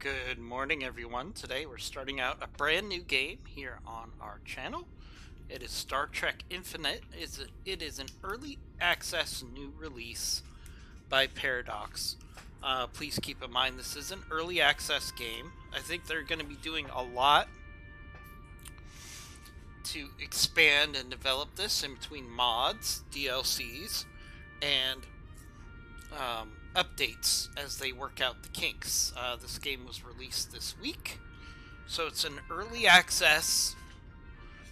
Good morning, everyone. Today we're starting out a brand new game here on our channel. It is Star Trek Infinite. It is an early access new release by Paradox. Please keep in mind this is an early access game. I think they're going to be doing a lot to expand and develop this in between mods, DLCs, and updates as they work out the kinks. This game was released this week, so it's an early access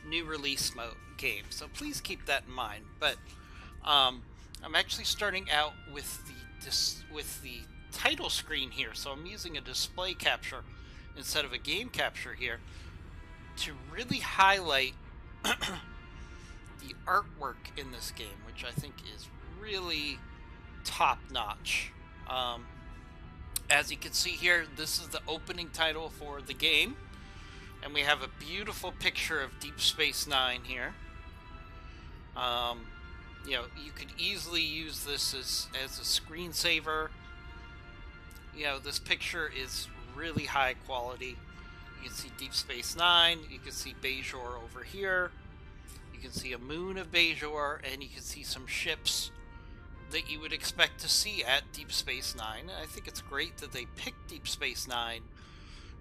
new release mode game. So please keep that in mind. But I'm actually starting out with the title screen here, so I'm using a display capture instead of a game capture here to really highlight the artwork in this game, which I think is really top-notch. As you can see here, this is the opening title for the game, and we have a beautiful picture of Deep Space Nine here. You could easily use this as a screensaver. This picture is really high quality. You can see Deep Space Nine, you can see Bajor over here, you can see a moon of Bajor, and you can see some ships that you would expect to see at Deep Space Nine. I think it's great that they picked Deep Space Nine,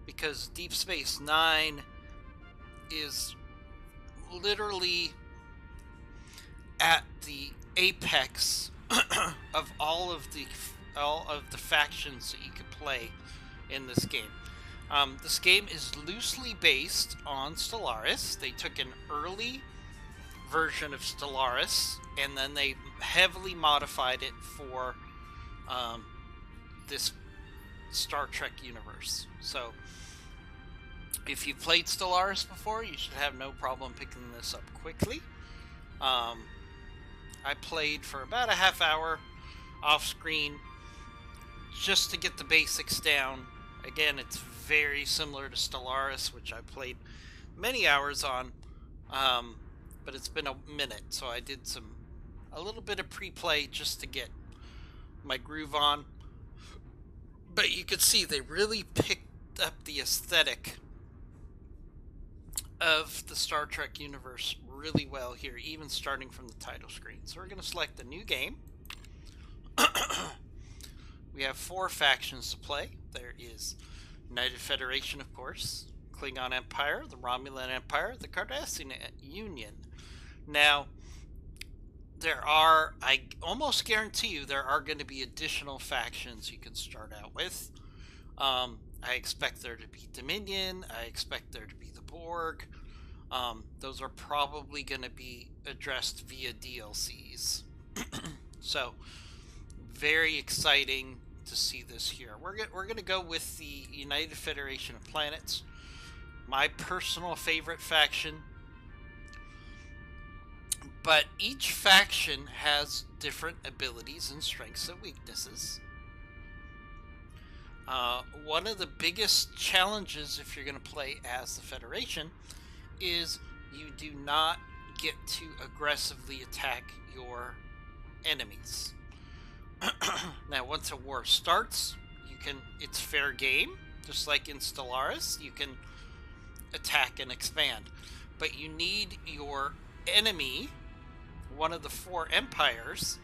because Deep Space Nine is literally at the apex of all of the factions that you could play in this game. This game is loosely based on Stellaris. They took an early version of Stellaris, and then they heavily modified it for this Star Trek universe. So if you played Stellaris before, you should have no problem picking this up quickly. I played for about a half hour off screen just to get the basics down. Again, it's very similar to Stellaris, which I played many hours on, but it's been a minute, so I did a little bit of pre-play just to get my groove on. But you could see they really picked up the aesthetic of the Star Trek universe really well here, even starting from the title screen. So we're going to select the new game. We have 4 factions to play. There is United Federation, of course, Klingon Empire, the Romulan Empire, the Cardassian Union. Now, I almost guarantee you, there are going to be additional factions you can start out with. I expect there to be Dominion. I expect there to be the Borg. Those are probably going to be addressed via DLCs. So, very exciting to see this here. We're going to go with the United Federation of Planets. My personal favorite faction. But each faction has different abilities and strengths and weaknesses. One of the biggest challenges if you're going to play as the Federation is you do not get to aggressively attack your enemies. Now, once a war starts, it's fair game, just like in Stellaris. You can attack and expand, but you need your enemy, one of the 4 empires,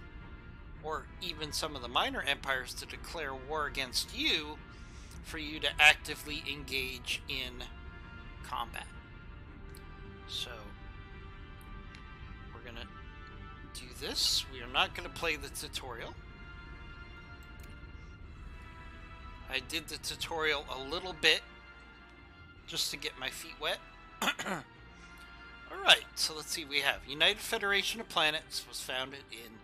or even some of the minor empires, to declare war against you for you to actively engage in combat. So we're gonna do this. We are not gonna play the tutorial. I did the tutorial a little bit just to get my feet wet. Alright, so let's see. We have United Federation of Planets was founded in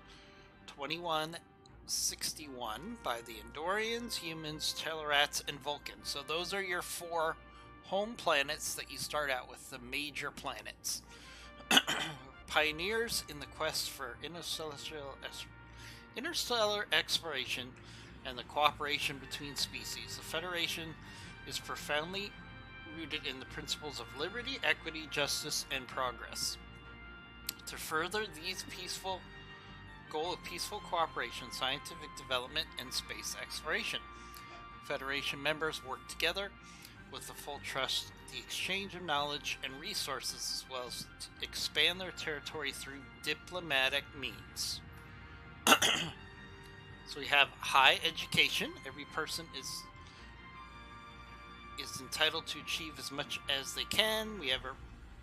2161 by the Andorians, humans, Tellarats, and Vulcans. So those are your 4 home planets that you start out with, the major planets. Pioneers in the quest for interstellar exploration and the cooperation between species. The Federation is profoundly rooted in the principles of liberty, equity, justice, and progress. To further these goal of peaceful cooperation, scientific development, and space exploration. Federation members work together with the full trust, the exchange of knowledge and resources, as well as to expand their territory through diplomatic means. So we have high education. Every person is entitled to achieve as much as they can. We have a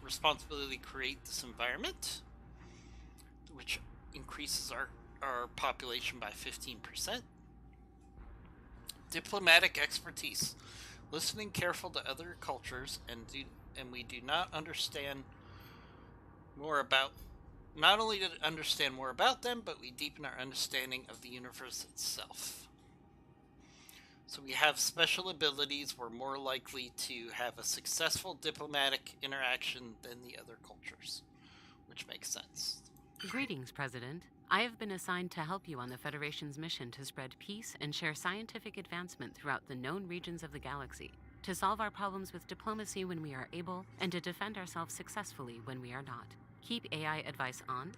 responsibility to create this environment, which increases our population by 15%. Diplomatic expertise. Listening careful to other cultures, and we do not understand more about, not only to understand more about them, but we deepen our understanding of the universe itself. So we have special abilities. We're more likely to have a successful diplomatic interaction than the other cultures, which makes sense. Greetings, President. I have been assigned to help you on the Federation's mission to spread peace and share scientific advancement throughout the known regions of the galaxy, to solve our problems with diplomacy when we are able, and to defend ourselves successfully when we are not. Keep AI advice on.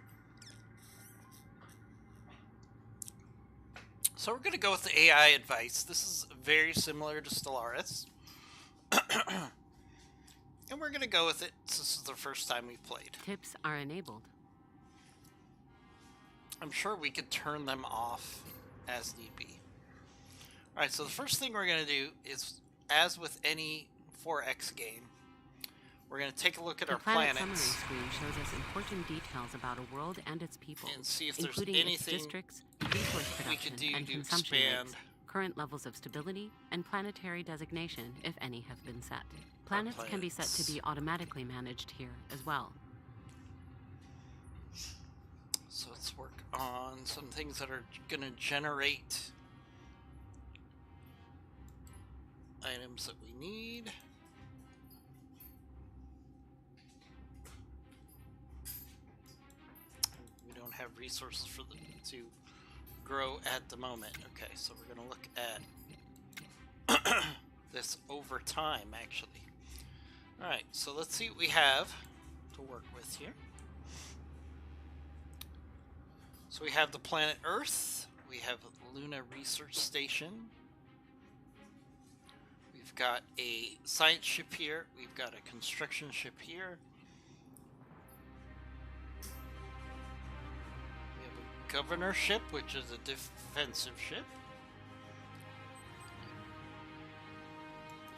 So we're going to go with the AI advice. This is very similar to Stellaris. And we're going to go with it since this is the first time we've played. Tips are enabled. I'm sure we could turn them off as need be. Alright, so the first thing we're going to do is, as with any 4X game, we're going to take a look at our planets. The planet summary screen shows us important details about a world and its people, and see if there's including anything its districts, resource we production, could do and to consumption expand rates, current levels of stability, and planetary designation, if any have been set. Planets can be set to be automatically managed here as well. So let's work on some things that are going to generate items that we need. We don't have resources for them to grow at the moment. Okay, so we're going to look at this over time, actually. Alright, so let's see what we have to work with here. So we have the planet Earth, we have Luna Research Station, we've got a science ship here, we've got a construction ship here, we have a governor ship, which is a defensive ship.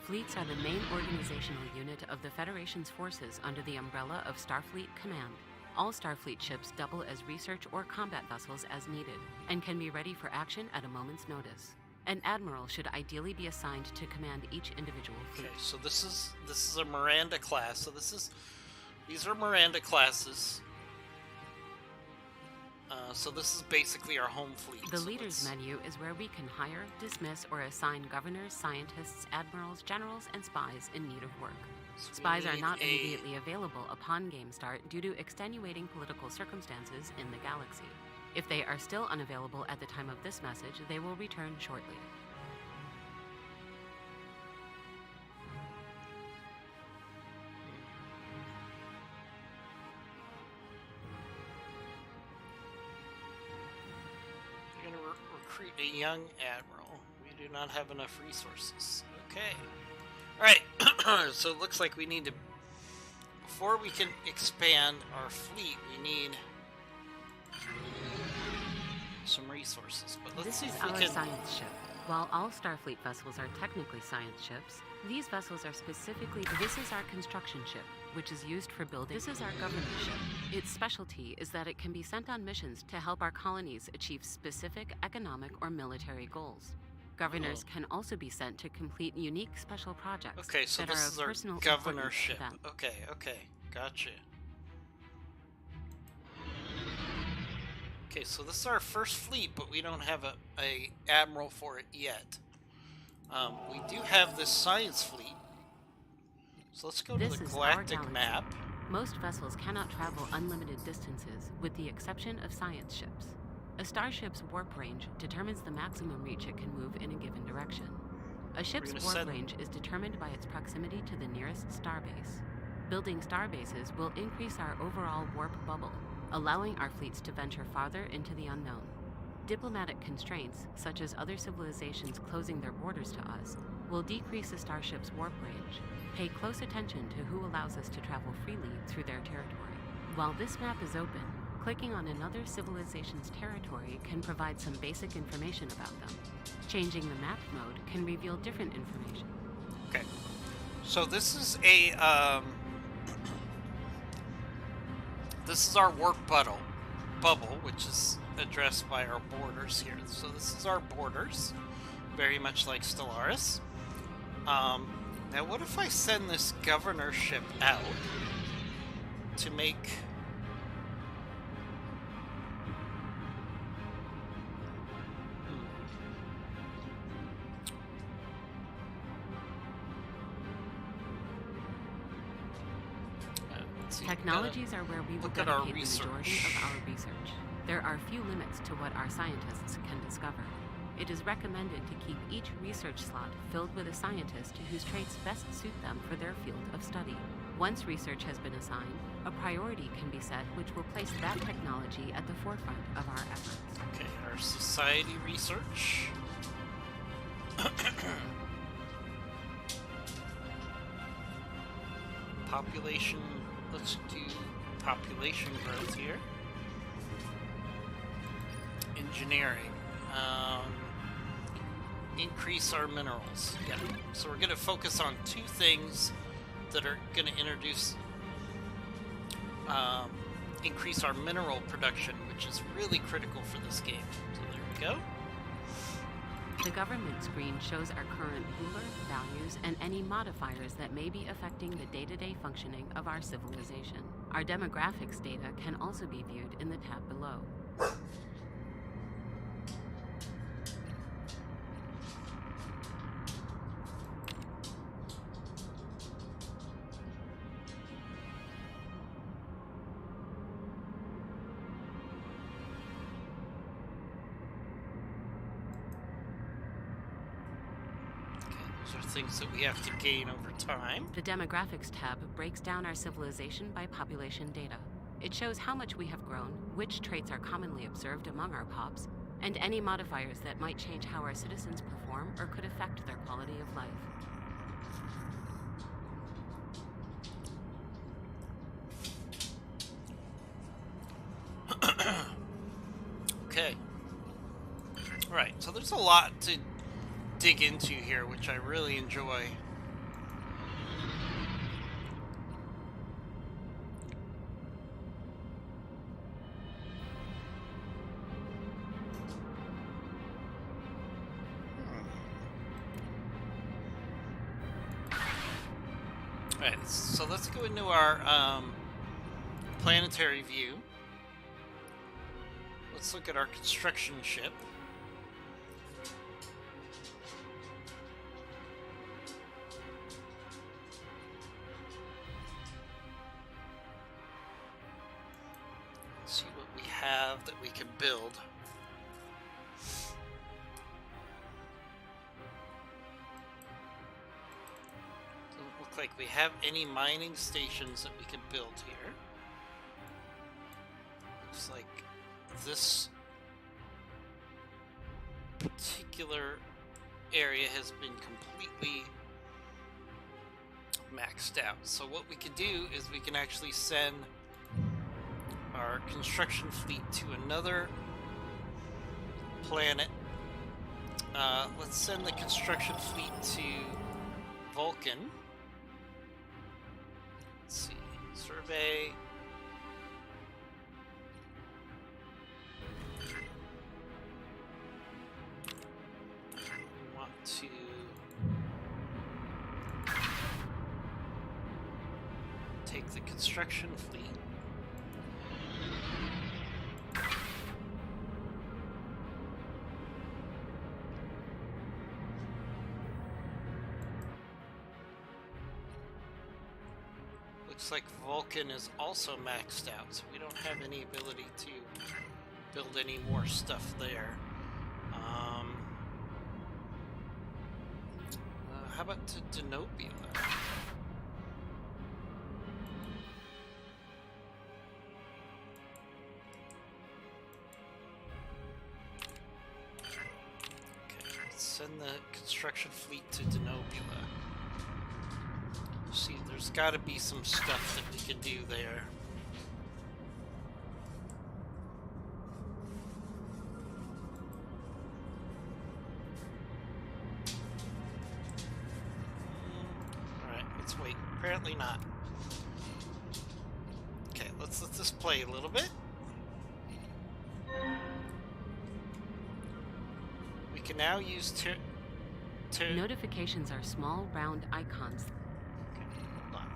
Fleets are the main organizational unit of the Federation's forces under the umbrella of Starfleet Command. All Starfleet ships double as research or combat vessels as needed, and can be ready for action at a moment's notice. An admiral should ideally be assigned to command each individual fleet. Okay, so this is a Miranda class. So these are Miranda classes. So this is basically our home fleet. The leaders menu is where we can hire, dismiss, or assign governors, scientists, admirals, generals, and spies in need of work. So Spies are not immediately available upon game start due to extenuating political circumstances in the galaxy. If they are still unavailable at the time of this message, they will return shortly. We're going to recruit a young admiral. We do not have enough resources. Okay. Alright, so it looks like we need to, before we can expand our fleet, we need some resources. But let's see if we can... This is our science ship. While all Starfleet vessels are technically science ships, these vessels are specifically... This is our construction ship, which is used for building... This is our government ship. Its specialty is that it can be sent on missions to help our colonies achieve specific economic or military goals. Governors can also be sent to complete unique special projects. Okay, so that this are is of our personal governor importance to ship. them. Okay, gotcha. Okay, so this is our first fleet, but we don't have a admiral for it yet. We do have this science fleet. So let's go to the galactic map. Most vessels cannot travel unlimited distances, with the exception of science ships. A starship's warp range determines the maximum reach it can move in a given direction. A ship's warp range is determined by its proximity to the nearest starbase. Building starbases will increase our overall warp bubble, allowing our fleets to venture farther into the unknown. Diplomatic constraints, such as other civilizations closing their borders to us, will decrease a starship's warp range. Pay close attention to who allows us to travel freely through their territory. While this map is open, clicking on another civilization's territory can provide some basic information about them. Changing the map mode can reveal different information. Okay. So this is this is our warp bubble, which is addressed by our borders here. So this is our borders, very much like Stellaris. Now what if I send this governorship out to make... Technologies are where we will dedicate the majority of our research. There are few limits to what our scientists can discover. It is recommended to keep each research slot filled with a scientist whose traits best suit them for their field of study. Once research has been assigned, a priority can be set which will place that technology at the forefront of our efforts. Okay, our society research. Population, let's do population growth here. Engineering. Increase our minerals. Yeah. So we're going to focus on two things that are going to increase our mineral production, which is really critical for this game. So there we go. The government screen shows our current ruler, values, and any modifiers that may be affecting the day-to-day functioning of our civilization. Our demographics data can also be viewed in the tab below. Things that we have to gain over time. The Demographics tab breaks down our civilization by population data. It shows how much we have grown, which traits are commonly observed among our pops, and any modifiers that might change how our citizens perform or could affect their quality of life. Okay. Right, so there's a lot to dig into here, which I really enjoy. Alright, so let's go into our planetary view. Let's look at our construction ship. That we can build. Doesn't look like we have any mining stations that we can build here. Looks like this particular area has been completely maxed out. So what we can do is we can actually send our construction fleet to another planet. Let's send the construction fleet to Vulcan. Let's see. Survey. We want to take the construction fleet. Looks like Vulcan is also maxed out, so we don't have any ability to build any more stuff there. How about to Denobia then? Send the construction fleet to Denobula. See, there's got to be some stuff that we can do there. Alright, let's wait. Apparently not. Okay, let's let this play a little bit. We can now use Notifications are small, round icons. Okay, hold on.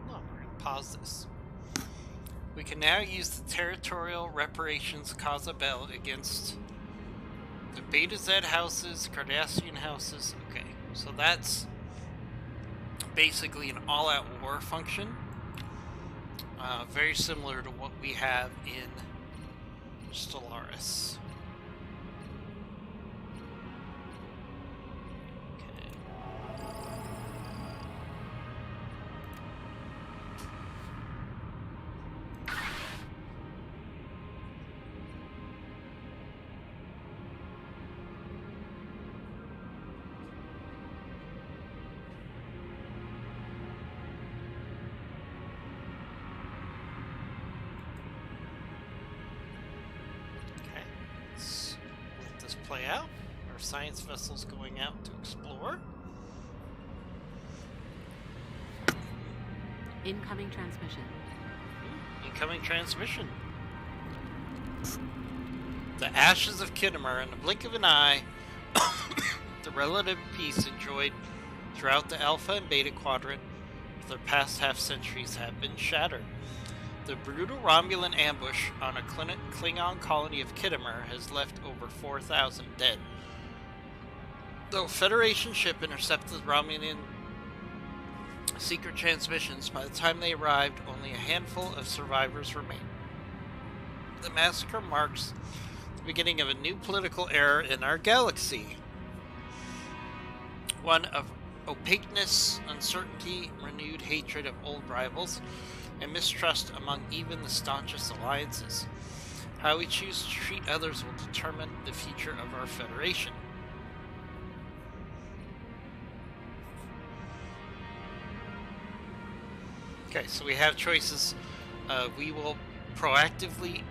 Hold on, we're gonna pause this. We can now use the territorial reparations causa bell against the Beta Z houses, Cardassian houses. Okay, so that's basically an all-out war function. Very similar to what we have in Stellaris. Play out. Our science vessel's going out to explore. Incoming transmission. Incoming transmission. The ashes of Khitomer, in the blink of an eye, the relative peace enjoyed throughout the Alpha and Beta Quadrant for the past half-centuries have been shattered. The brutal Romulan ambush on a Klingon colony of Khitomer has left over 4,000 dead. Though a Federation ship intercepted Romulan secret transmissions, by the time they arrived, only a handful of survivors remained. The massacre marks the beginning of a new political era in our galaxy. One of opaqueness, uncertainty, renewed hatred of old rivals, and mistrust among even the staunchest alliances. How we choose to treat others will determine the future of our Federation. Okay, so we have choices. We will be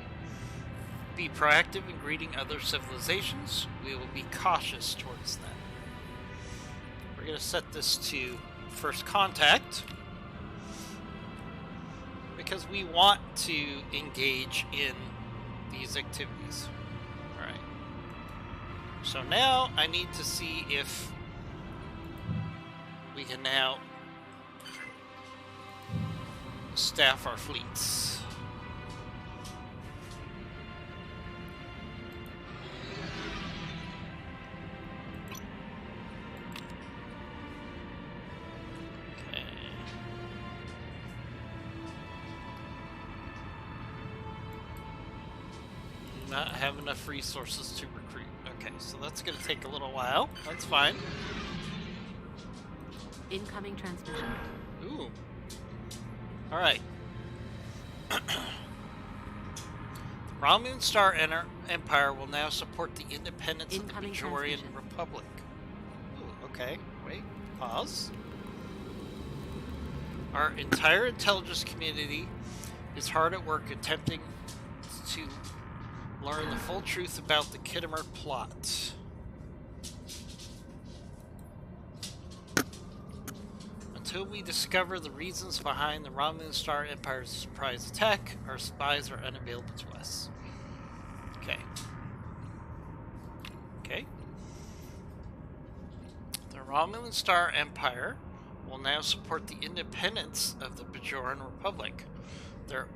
proactive in greeting other civilizations. We will be cautious towards them. We're going to set this to first contact, because we want to engage in these activities. Alright. So now I need to see if we can now staff our fleets. Not have enough resources to recruit. Okay, so that's going to take a little while. That's fine. Incoming transmission. Ooh. Alright. Romulan Star Empire will now support the independence of the Bajorian Republic. Ooh, okay. Wait. Pause. Our entire intelligence community is hard at work attempting to learn the full truth about the Khitomer plot. Until we discover the reasons behind the Romulan Star Empire's surprise attack, our spies are unavailable to us. Okay. Okay. The Romulan Star Empire will now support the independence of the Bajoran Republic. Their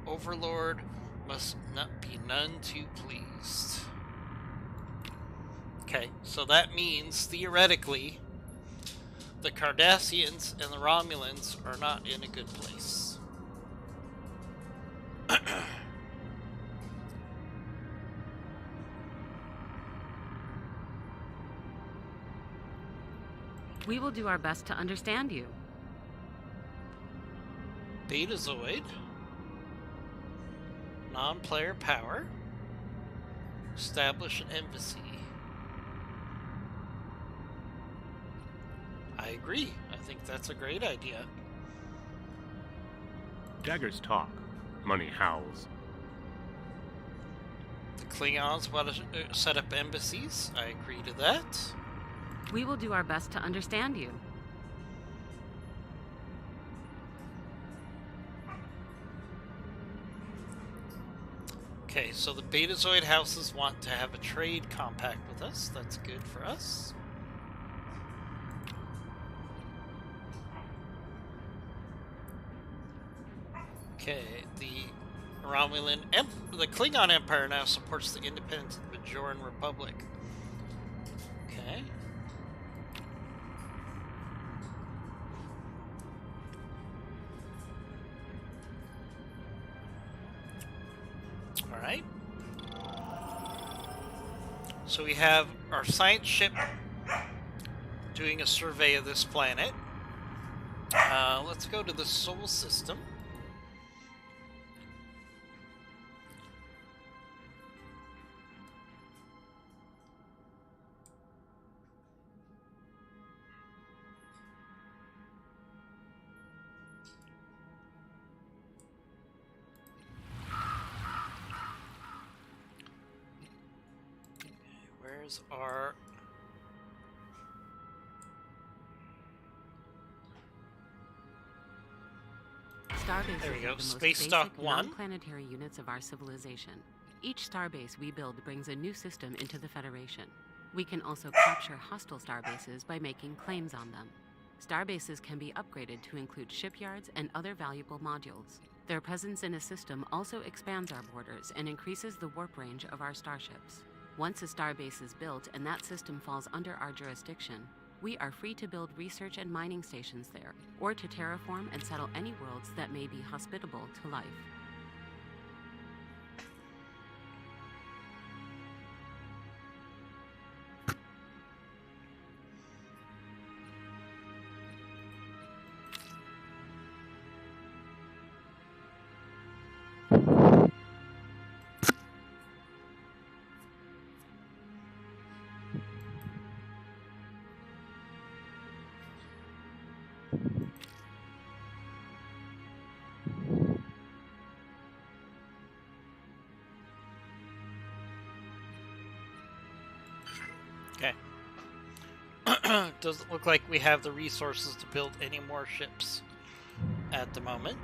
overlord must not be none too pleased. Okay, so that means, theoretically, the Cardassians and the Romulans are not in a good place. We will do our best to understand you. Betazoid. Non-player power. Establish an embassy. I agree. I think that's a great idea. Daggers talk. Money howls. The Klingons want to set up embassies. I agree to that. We will do our best to understand you. Okay, so the Betazoid houses want to have a trade compact with us. That's good for us. Okay, the Klingon Empire now supports the independence of the Bajoran Republic. Okay. Alright. So we have our science ship doing a survey of this planet. Let's go to the Sol system. Where's our... Starbases There we go. are the most Space Dock basic 1. non-planetary units of our civilization. Each starbase we build brings a new system into the Federation. We can also capture hostile starbases by making claims on them. Starbases can be upgraded to include shipyards and other valuable modules. Their presence in a system also expands our borders and increases the warp range of our starships. Once a starbase is built and that system falls under our jurisdiction, we are free to build research and mining stations there, or to terraform and settle any worlds that may be hospitable to life. Okay. Doesn't look like we have the resources to build any more ships at the moment.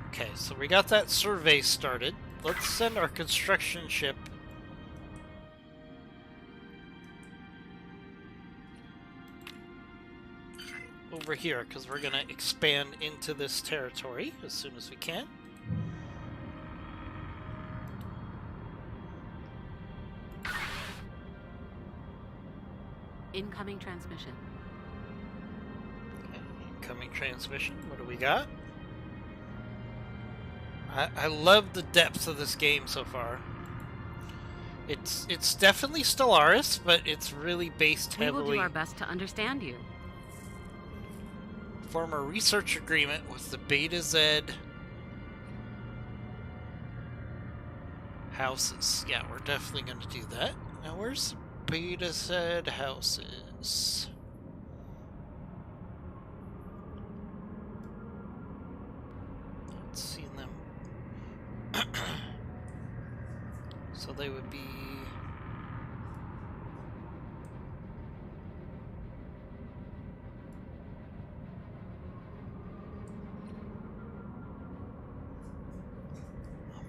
Okay, so we got that survey started. Let's send our construction ship over here, because we're going to expand into this territory as soon as we can. Incoming transmission. Okay, incoming transmission. What do we got? I love the depth of this game so far. It's definitely Stellaris, but it's really based heavily. We will do our best to understand you. Form a research agreement with the Beta Z houses. Yeah, we're definitely going to do that. Now, where's Beta Z houses? Not seeing them. So they would be...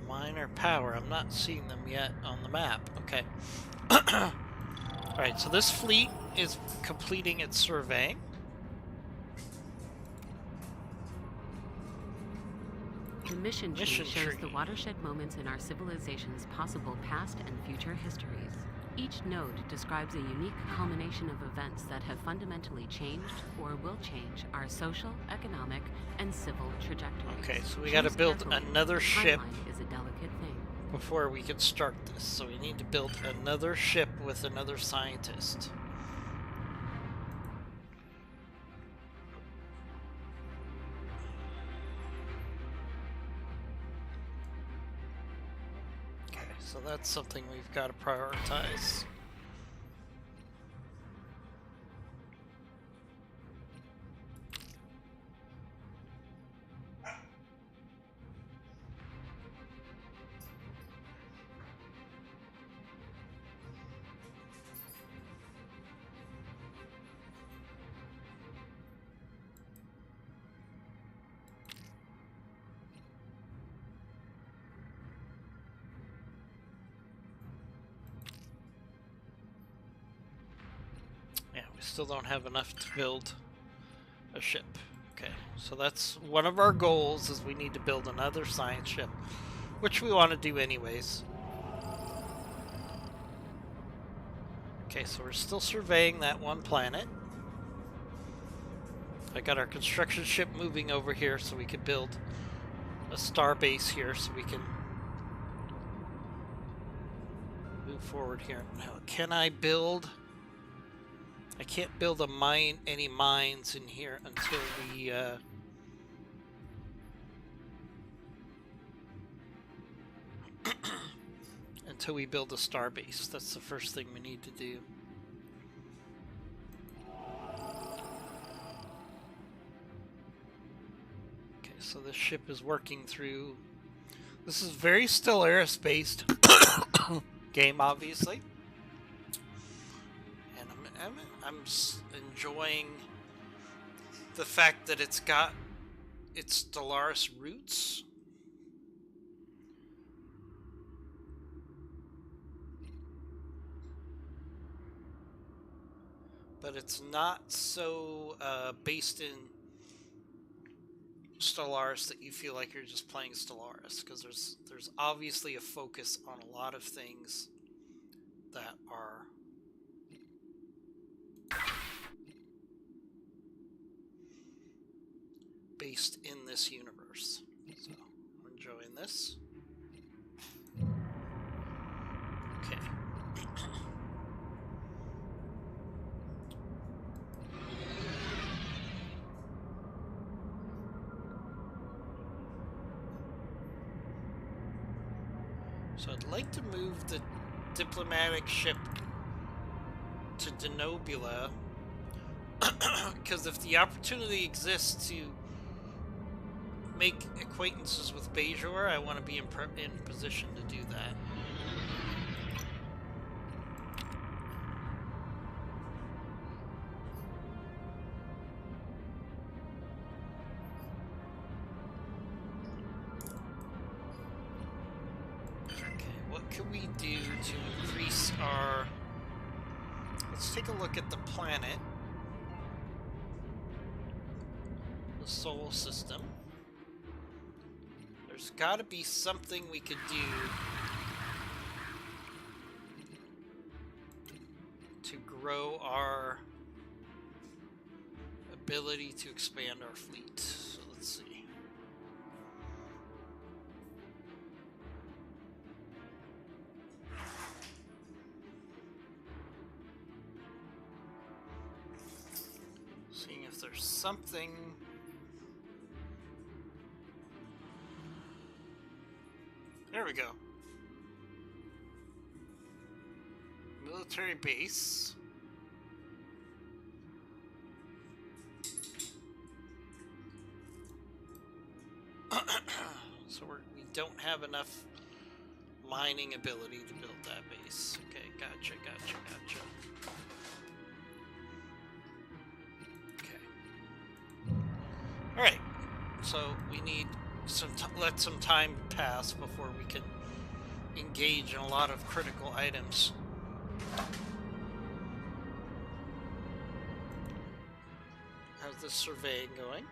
minor power. I'm not seeing them yet on the map. Okay. Alright, so this fleet is completing its surveying. The mission tree Mission shows tree. the watershed moments in our civilization's possible past and future histories. Each node describes a unique culmination of events that have fundamentally changed or will change our social, economic, and civil trajectories. Okay, so we gotta Choose build carefully. another The ship timeline is a delicate thing. before we can start this. So we need to build another ship with another scientist. Okay, so that's something we've got to prioritize. still don't have enough to build a ship. Okay, so that's one of our goals, is we need to build another science ship, which we want to do anyways. Okay, so we're still surveying that one planet. I got our construction ship moving over here so we can build a star base here so we can move forward here. Now, can I build... I can't build any mines in here until we until we build a star base. That's the first thing we need to do. Okay, so this ship is working through. This is very Stellaris-based game, obviously. I'm enjoying the fact that it's got its Stellaris roots. But it's not so based in Stellaris that you feel like you're just playing Stellaris, because there's obviously a focus on a lot of things that are based in this universe. So I'm enjoying this. Okay. So I'd like to move the diplomatic ship to Denobula, because if the opportunity exists to make acquaintances with Bajor, I want to be in position to do that. Okay, what can we do to increase our... Let's take a look at the planet. The Sol system. There's got to be something we could do to grow our ability to expand our fleet. So let's see. Seeing if there's something... There we go. Military base. So we don't have enough mining ability to build that base. Okay, gotcha. Okay. Alright. So we need let some time pass before we can engage in a lot of critical items. How's this surveying going?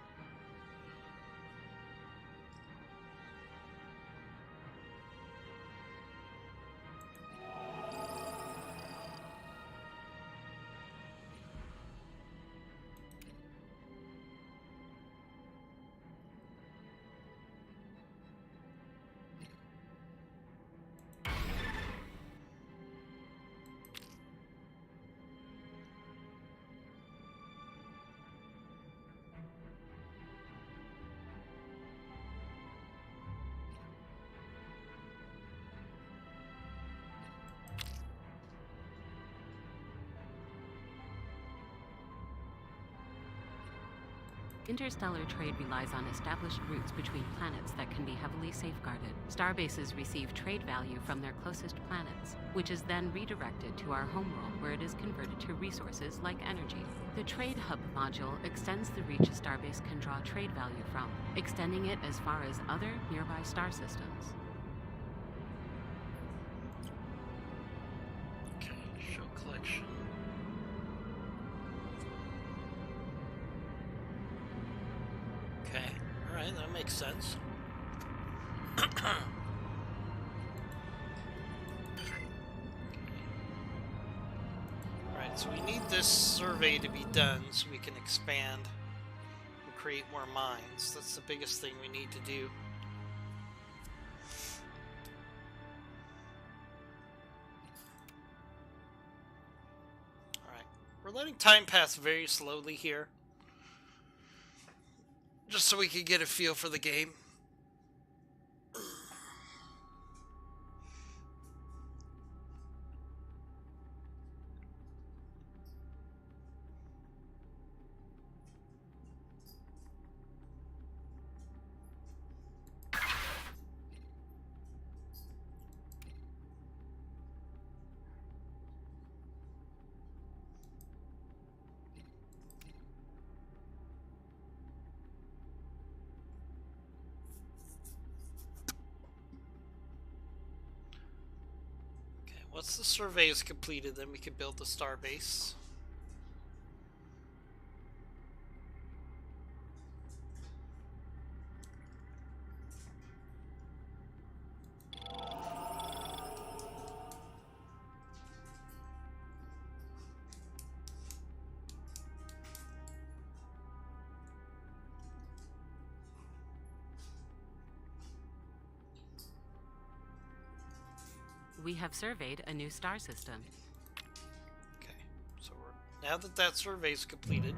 Interstellar trade relies on established routes between planets that can be heavily safeguarded. Starbases receive trade value from their closest planets, which is then redirected to our homeworld where it is converted to resources like energy. The Trade Hub module extends the reach a starbase can draw trade value from, extending it as far as other nearby star systems. Okay, show collection. Alright, so we need this survey to be done so we can expand and create more mines. That's the biggest thing we need to do. Alright, we're letting time pass very slowly here, just so we can get a feel for the game. Once the survey is completed, then we can build the star base. We have surveyed a new star system. Okay, so now that that survey is completed,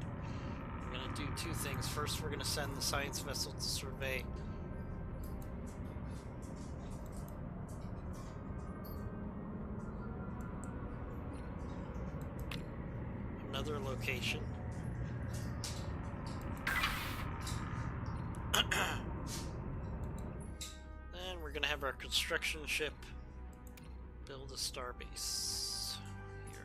we're going to do two things. First, we're going to send the science vessel to survey another location. Then we're going to have our construction ship build a star base here.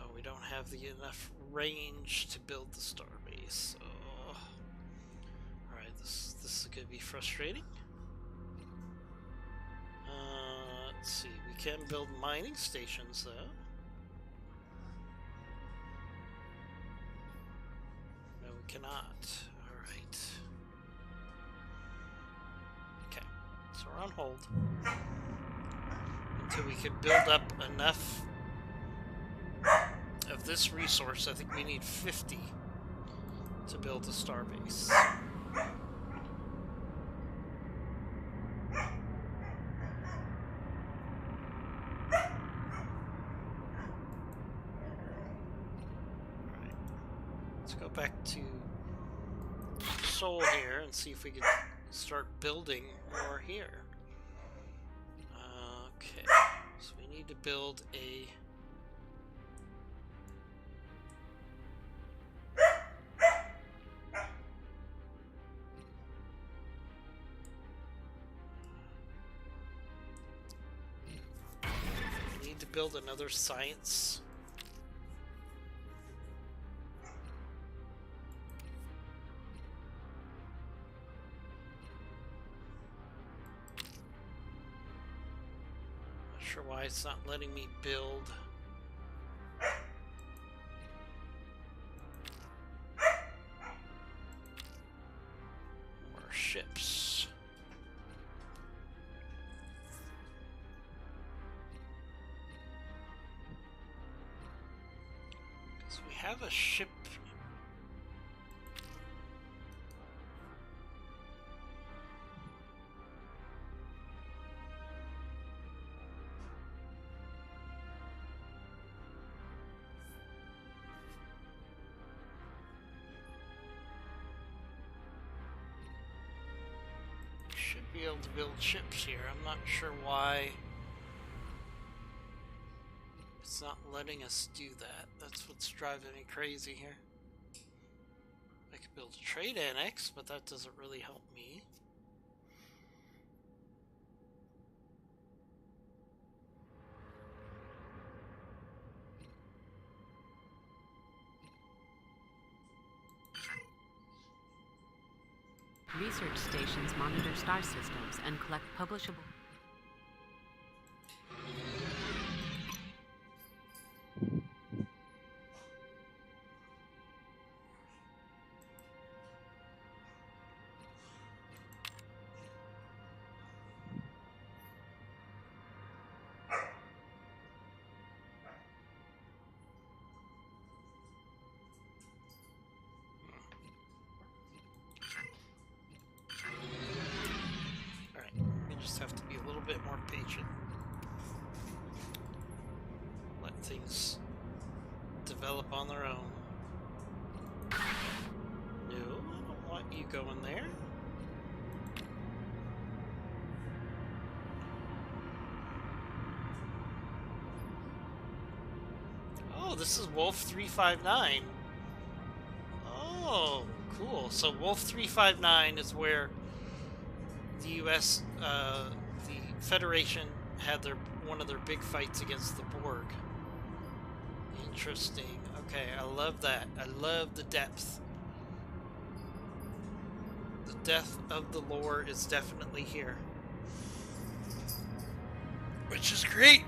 Oh, we don't have the enough range to build the star base, so alright, this is gonna be frustrating. Let's see, we can build mining stations though. No, we cannot. Alright. Okay, so we're on hold until we can build up enough of this resource. I think we need 50 to build a star base. Back to Sol here and see if we can start building more here. Okay, so we need to build a another science. Sure why it's not letting me build more ships. Because we have a ship. Be able to build ships here. I'm not sure why it's not letting us do that. That's what's driving me crazy here. I could build a trade annex, but that doesn't really help me. Research stations monitor star systems and collect publishable. Alright, we just have to be a little bit more patient. Let things develop on their own. No, I don't want you going there. Oh, this is Wolf 359. Oh, cool. So Wolf 359 is where the U.S., the Federation had one of their big fights against the Borg. Interesting. Okay, I love that. I love the depth. The depth of the lore is definitely here. Which is great!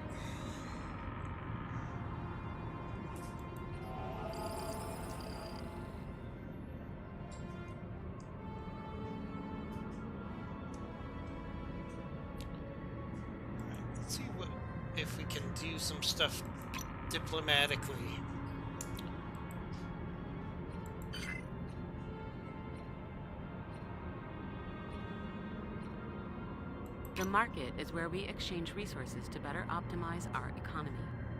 Let's see if we can do some stuff diplomatically. The market is where we exchange resources to better optimize our economy.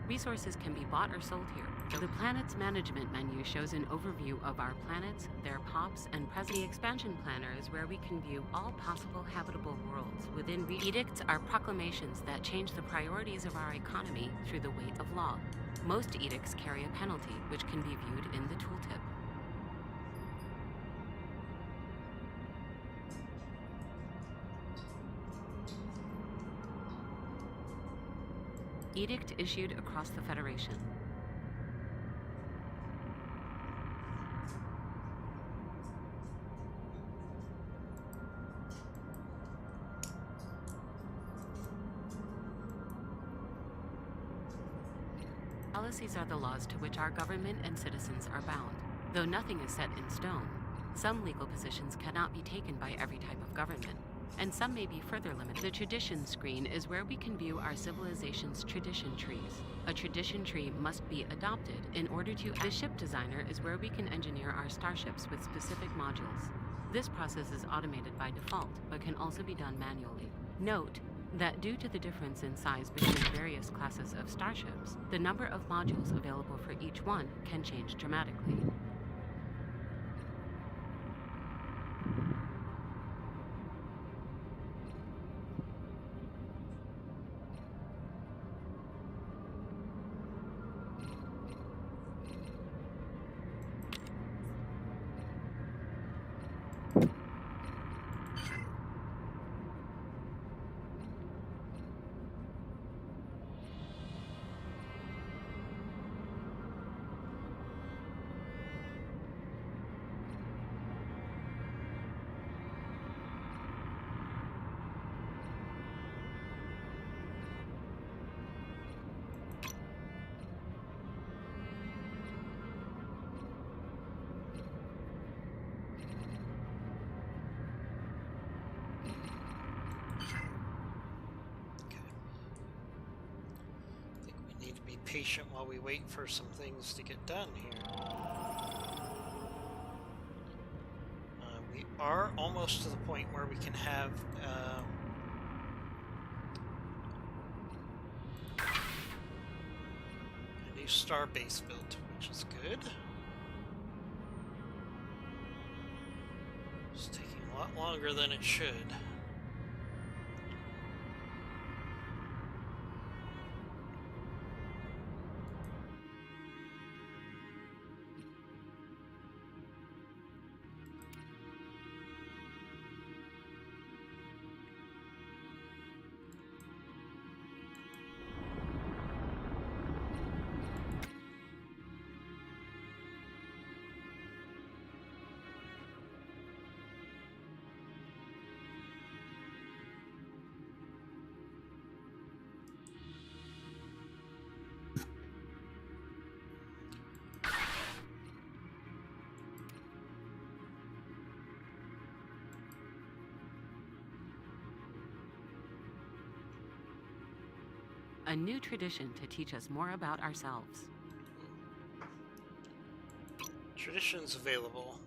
Resources can be bought or sold here. The planet's management menu shows an overview of our planets, their pops, and present. The expansion planner is where we can view all possible habitable worlds within edicts are proclamations that change the priorities of our economy through the weight of law. Most edicts carry a penalty, which can be viewed in the tooltip. Edict issued across the Federation. Policies are the laws to which our government and citizens are bound. Though nothing is set in stone, some legal positions cannot be taken by every type of government, and some may be further limited. The tradition screen is where we can view our civilization's tradition trees. A tradition tree must be adopted in order to. The ship designer is where we can engineer our starships with specific modules. This process is automated by default, but can also be done manually. Note that due to the difference in size between various classes of starships, the number of modules available for each one can change dramatically. Patient while we wait for some things to get done here. We are almost to the point where we can have a new star base built, which is good. It's taking a lot longer than it should. a new tradition to teach us more about ourselves. Traditions available.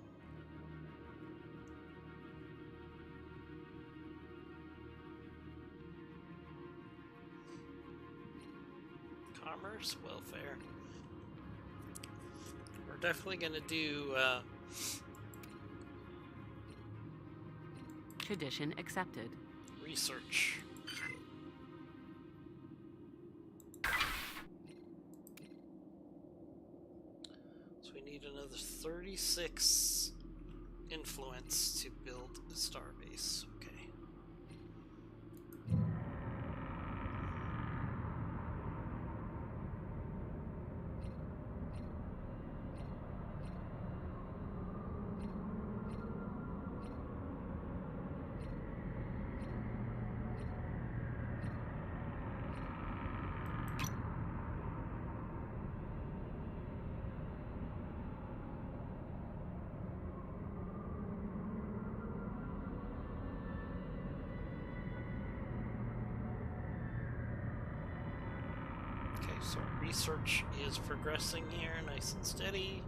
Commerce, welfare. We're definitely going to do Tradition accepted. research. So we need another 36 influence to build a star base. Okay. Okay, so research is progressing here, nice and steady.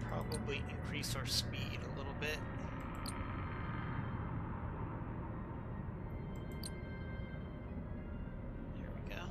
Probably increase our speed a little bit. There we go.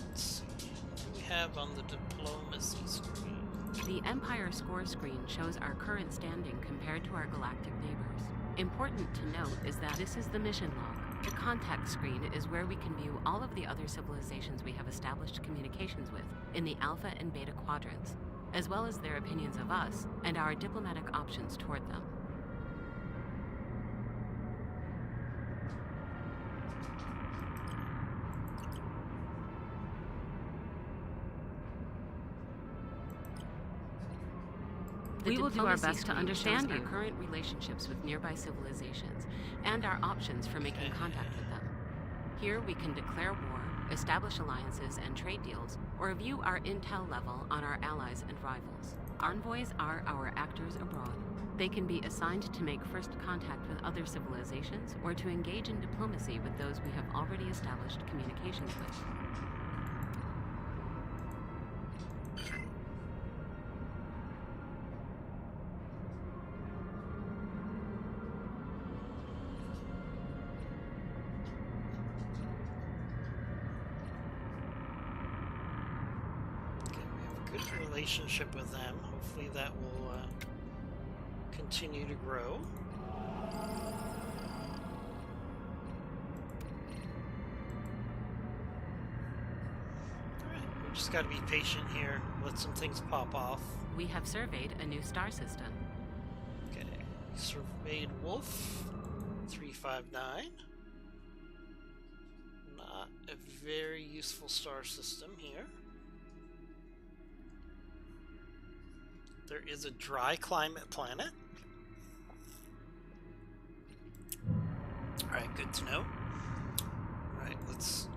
Let's see. What do we have on the diplomacy screen? The Empire score screen shows our current standing compared to our galactic neighbors. Important to note is that this is the mission log. The contact screen is where we can view all of the other civilizations we have established communications with in the Alpha and Beta quadrants, as well as their opinions of us and our diplomatic options toward them. We will do our best to understand our current relationships with nearby civilizations and our options for making contact with them. Here we can declare war, establish alliances and trade deals, or view our intel level on our allies and rivals. Envoys are our actors abroad. They can be assigned to make first contact with other civilizations or to engage in diplomacy with those we have already established communications with. Relationship with them. Hopefully that will continue to grow. Alright, we just gotta be patient here, let some things pop off. We have surveyed a new star system. Okay, surveyed Wolf 359. Not a very useful star system here. There is a dry climate planet. Alright, good to know. Alright, let's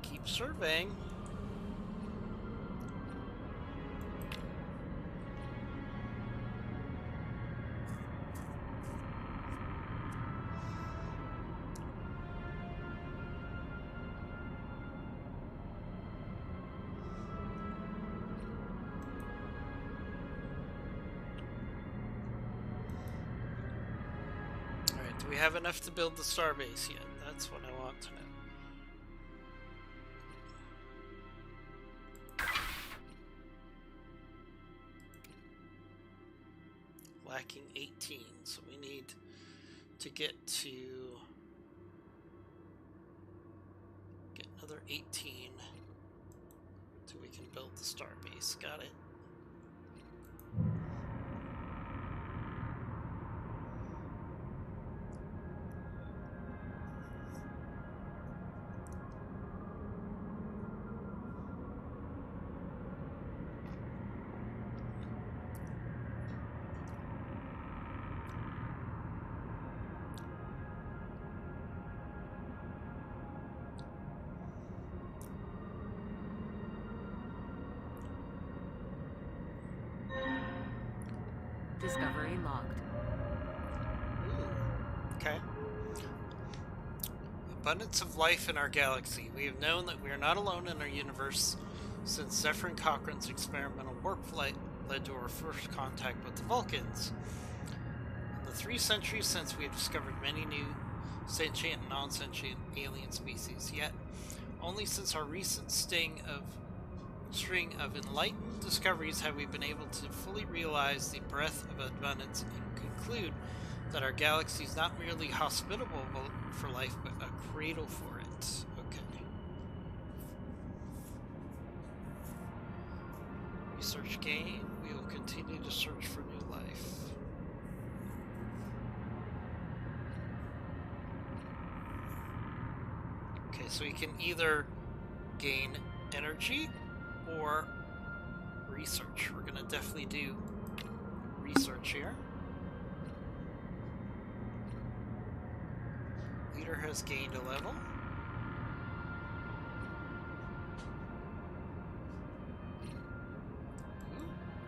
keep surveying. Do we have enough to build the starbase yet? That's what I want to know. Lacking 18, so we need to get another 18 so we can build the starbase. Got it. Discovery logged. Ooh. Okay. Abundance of life in our galaxy. We have known that we are not alone in our universe since Zephyr Cochrane's experimental warp flight led to our first contact with the Vulcans. In the 3 centuries since, we have discovered many new sentient and non-sentient alien species, yet only since our recent string of enlightened discoveries have we been able to fully realize the breadth of abundance and conclude that our galaxy is not merely hospitable for life, but a cradle for it. Okay. Research gain. We will continue to search for new life. Okay, so we can either gain energy or research. We're gonna definitely do research here. Leader has gained a level.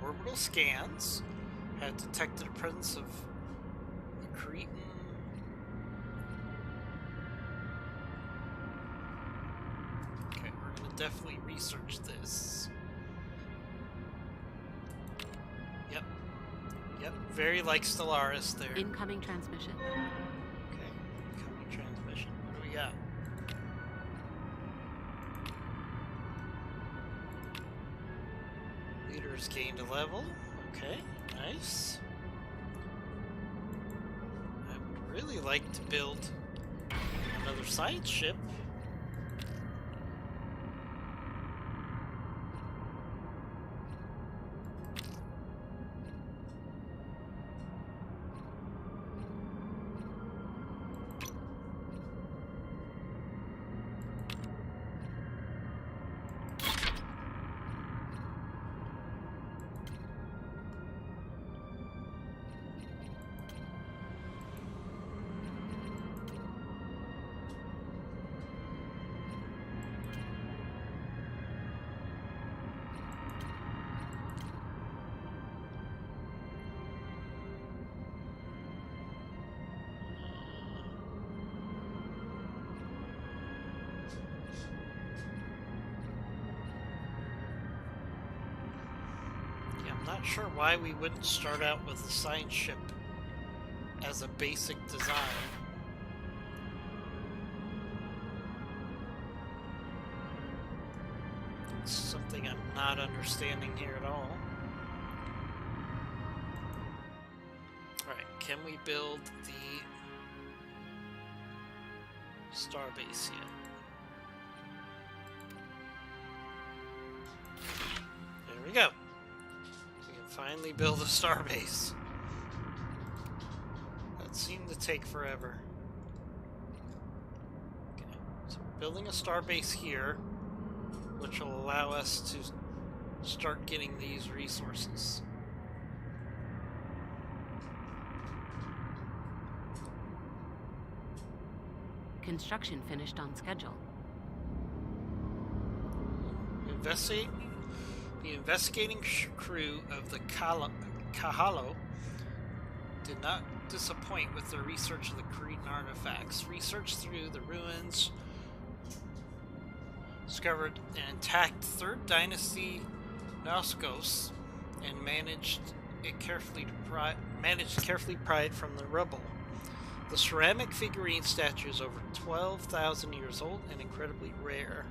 Orbital scans have detected the presence of the Cretan. Okay, we're gonna definitely research this. Yep, very like Stellaris there. Incoming transmission. Okay, incoming transmission. What do we got? Leader's gained a level. Okay, nice. I would really like to build another science ship. I'm not sure why we wouldn't start out with a science ship as a basic design. It's something I'm not understanding here at all. Alright, can we build the starbase yet? There we go. Finally build a starbase. That seemed to take forever. Okay, so we're building a starbase here, which will allow us to start getting these resources. Construction finished on schedule. The investigating crew of the Kahalo did not disappoint with their research of the Cretan artifacts. Research through the ruins discovered an intact 3rd Dynasty Noskos and managed carefully pry it from the rubble. The ceramic figurine statue is over 12,000 years old and incredibly rare.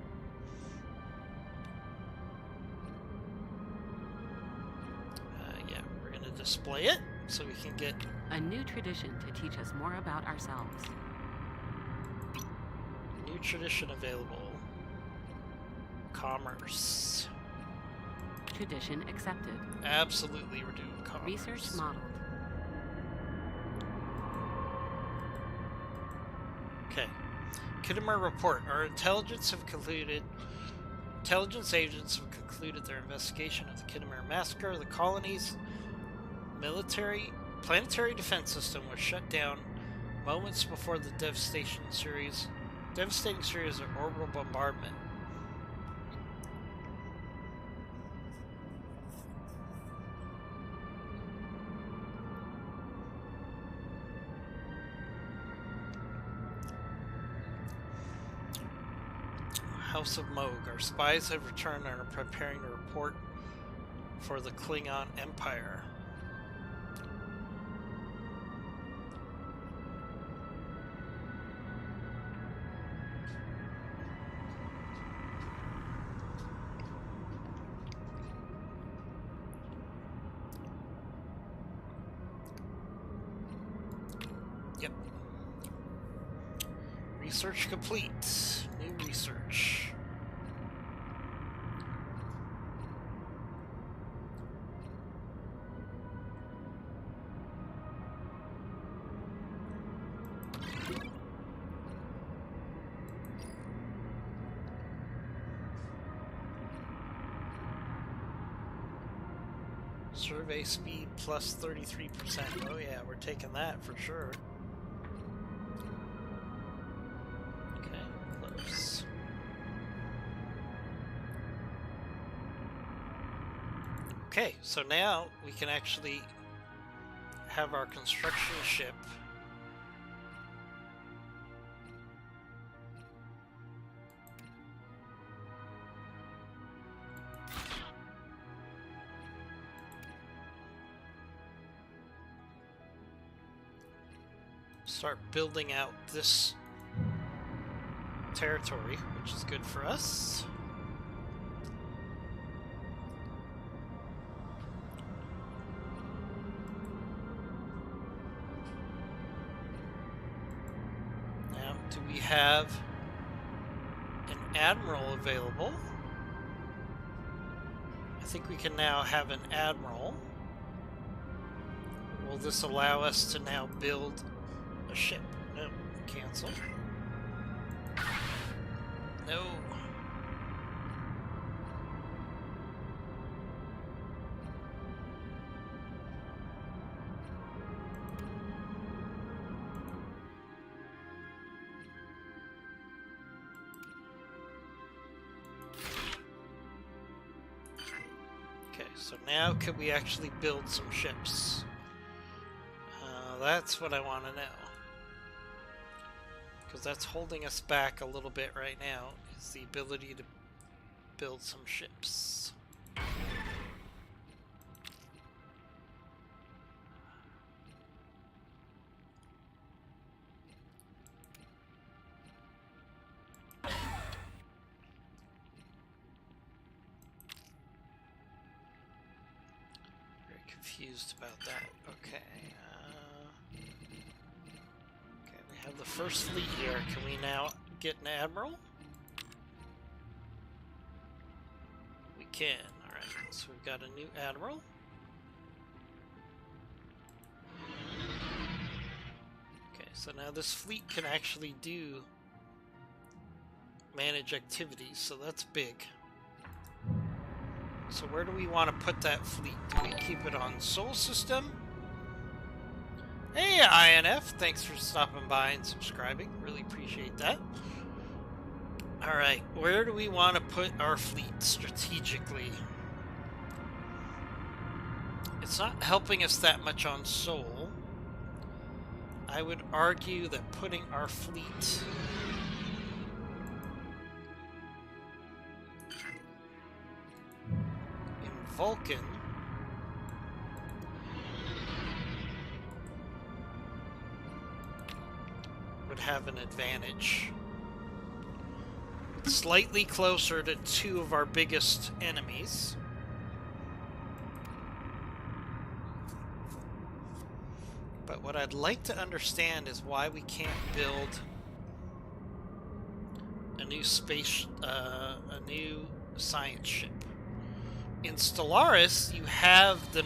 Display it so we can get a new tradition to teach us more about ourselves. New tradition available. Commerce. Tradition accepted. Absolutely, we're doing commerce. Research modeled. Okay. Khitomer report. Our intelligence agents have concluded their investigation of the Khitomer massacre. The colony's planetary defense system was shut down moments before the devastating series of orbital bombardment. House of Moog. Our spies have returned and are preparing to report for the Klingon Empire. Yep. Research complete. New research. Survey speed plus 33%. Oh yeah, we're taking that for sure. Okay, close. Okay, so now we can actually have our construction ship start building out this territory, which is good for us. Now, do we have an admiral available? I think we can now have an admiral. Will this allow us to now build a ship? No. Cancel. No. Okay, so now can we actually build some ships? That's what I want to know. Because that's holding us back a little bit right now, is the ability to build some ships. Very confused about that. Okay. Have the first fleet here. Can we now get an admiral? We can. Alright, so we've got a new admiral. Okay, so now this fleet can actually manage activities, so that's big. So where do we want to put that fleet? Do we keep it on Sol System? Hey, INF, thanks for stopping by and subscribing. Really appreciate that. Alright, where do we want to put our fleet strategically? It's not helping us that much on Sol. I would argue that putting our fleet in Vulcan would have an advantage. It's slightly closer to two of our biggest enemies. But what I'd like to understand is why we can't build a new a new science ship. In Stellaris, you have the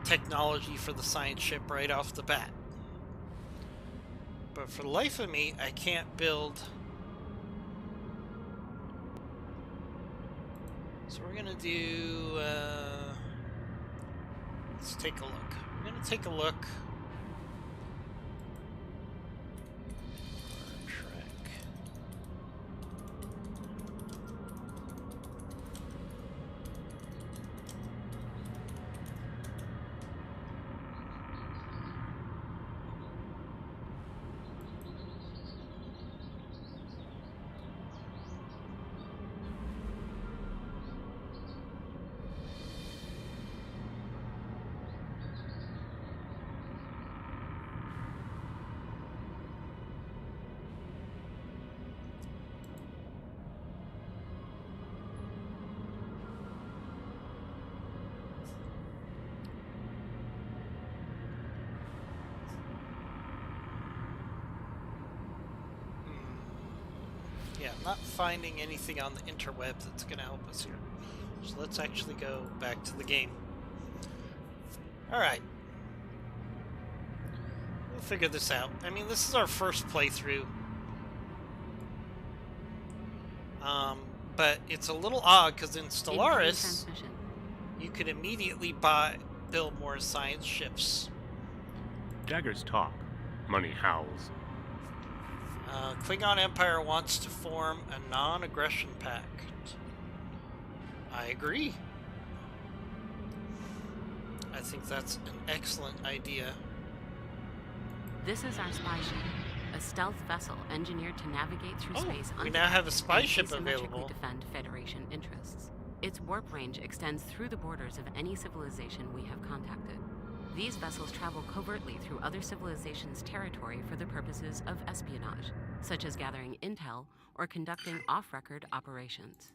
technology for the science ship right off the bat. But for the life of me, I can't build. So we're gonna do. Let's take a look. We're gonna take a look. Trek. Yeah, I'm not finding anything on the interwebs that's going to help us here. So let's actually go back to the game. Alright. We'll figure this out. I mean, this is our first playthrough. But it's a little odd because in Stellaris, you could immediately build more science ships. Daggers talk. Money howls. Klingon Empire wants to form a non-aggression pact. I agree. I think that's an excellent idea. This is our spy ship, a stealth vessel engineered to navigate through space we now have a spy and ship asymmetrically available. defend Federation interests. Its warp range extends through the borders of any civilization we have contacted. These vessels travel covertly through other civilizations' territory for the purposes of espionage, such as gathering intel or conducting off-record operations.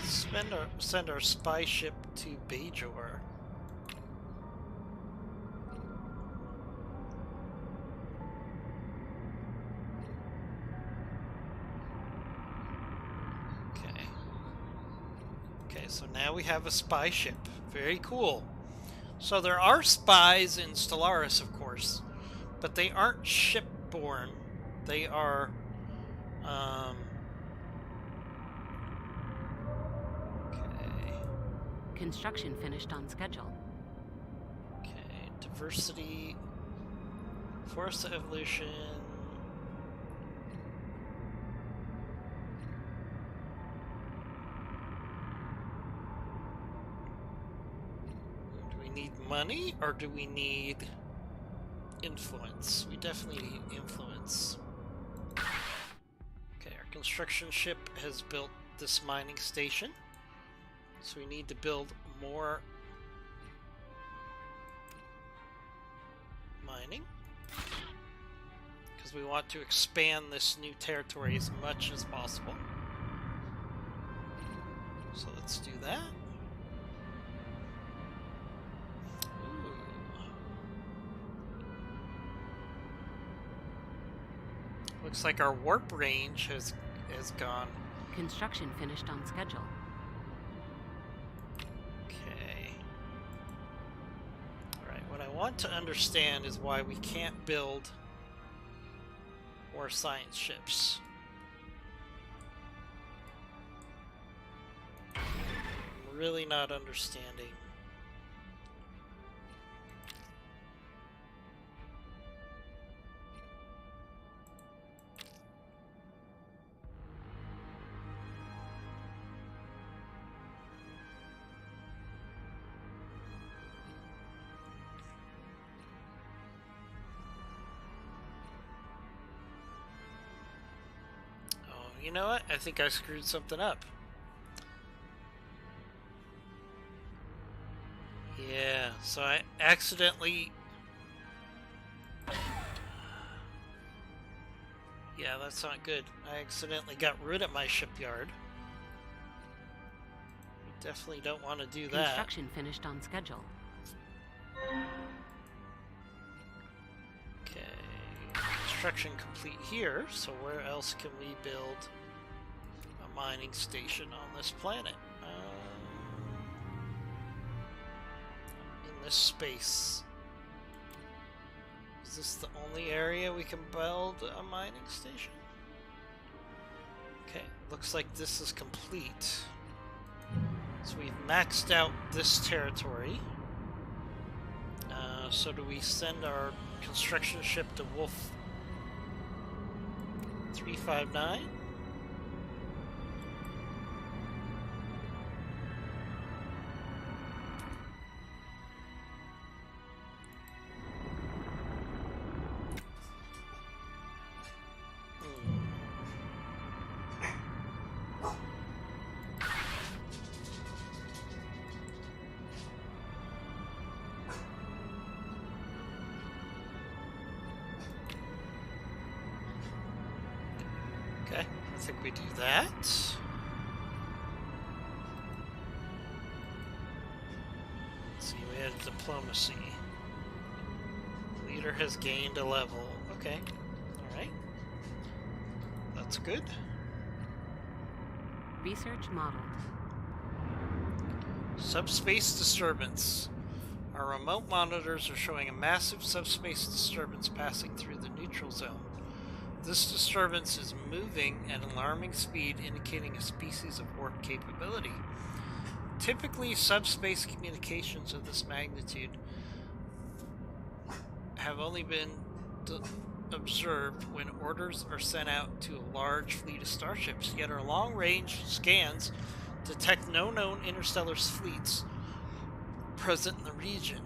Send our spy ship to Bajor. Okay, so now we have a spy ship. Very cool. So there are spies in Stellaris, of course, but they aren't shipborne. They are, okay. Construction finished on schedule. Okay, diversity, force evolution. Need money, or do we need influence? We definitely need influence. Okay, our construction ship has built this mining station, so we need to build more mining because we want to expand this new territory as much as possible. So let's do that. Looks like our warp range has gone. Construction finished on schedule. Okay. Alright, what I want to understand is why we can't build more science ships. I'm really not understanding. You know what? I think I screwed something up. Yeah, so I accidentally... Yeah, that's not good. I accidentally got rid of my shipyard. We definitely don't want to do that. Construction finished on schedule. Construction complete here, so where else can we build a mining station on this planet? In this space. Is this the only area we can build a mining station? Okay, looks like this is complete. So we've maxed out this territory. So do we send our construction ship to Wolf 359? Okay, I think we do that. Let's see, we had diplomacy. Leader has gained a level. Okay. Alright. That's good. Research modeled. Subspace disturbance. Our remote monitors are showing a massive subspace disturbance passing through the neutral zone. This disturbance is moving at an alarming speed, indicating a species of warp capability. Typically, subspace communications of this magnitude have only been observed when orders are sent out to a large fleet of starships, yet our long-range scans detect no known interstellar fleets present in the region.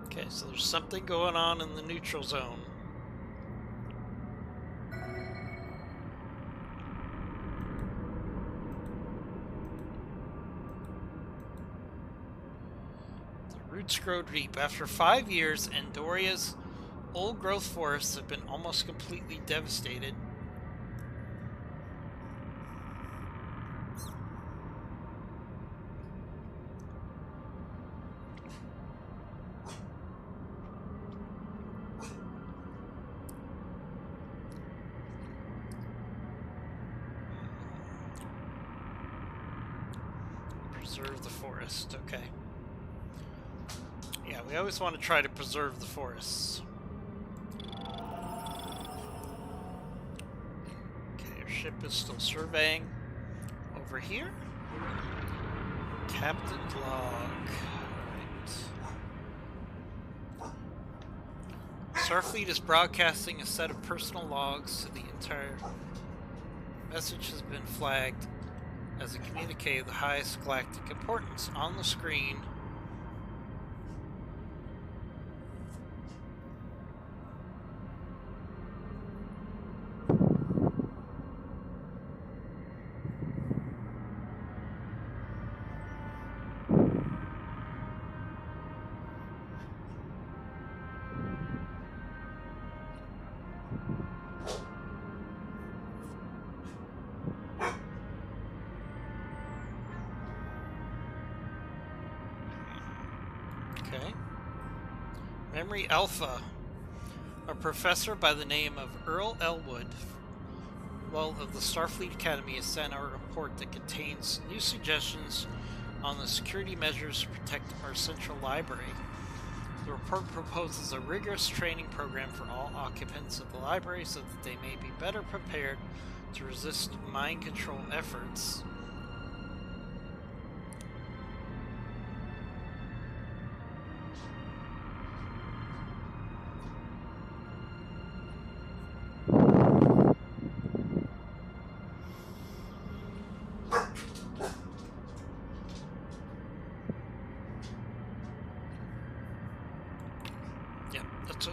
Okay, so there's something going on in the neutral zone. The roots grow deep. After 5 years, Andoria's old-growth forests have been almost completely devastated. Preserve the forest, okay. Yeah, we always want to try to preserve the forests. Okay, our ship is still surveying. Over here. Captain's log. Alright. Starfleet is broadcasting a set of personal logs to the entire... Message has been flagged as a communique of the highest galactic importance. On the screen, okay. Memory Alpha. A professor by the name of Earl Elwood, of the Starfleet Academy, has sent out a report that contains new suggestions on the security measures to protect our central library. The report proposes a rigorous training program for all occupants of the library so that they may be better prepared to resist mind control efforts.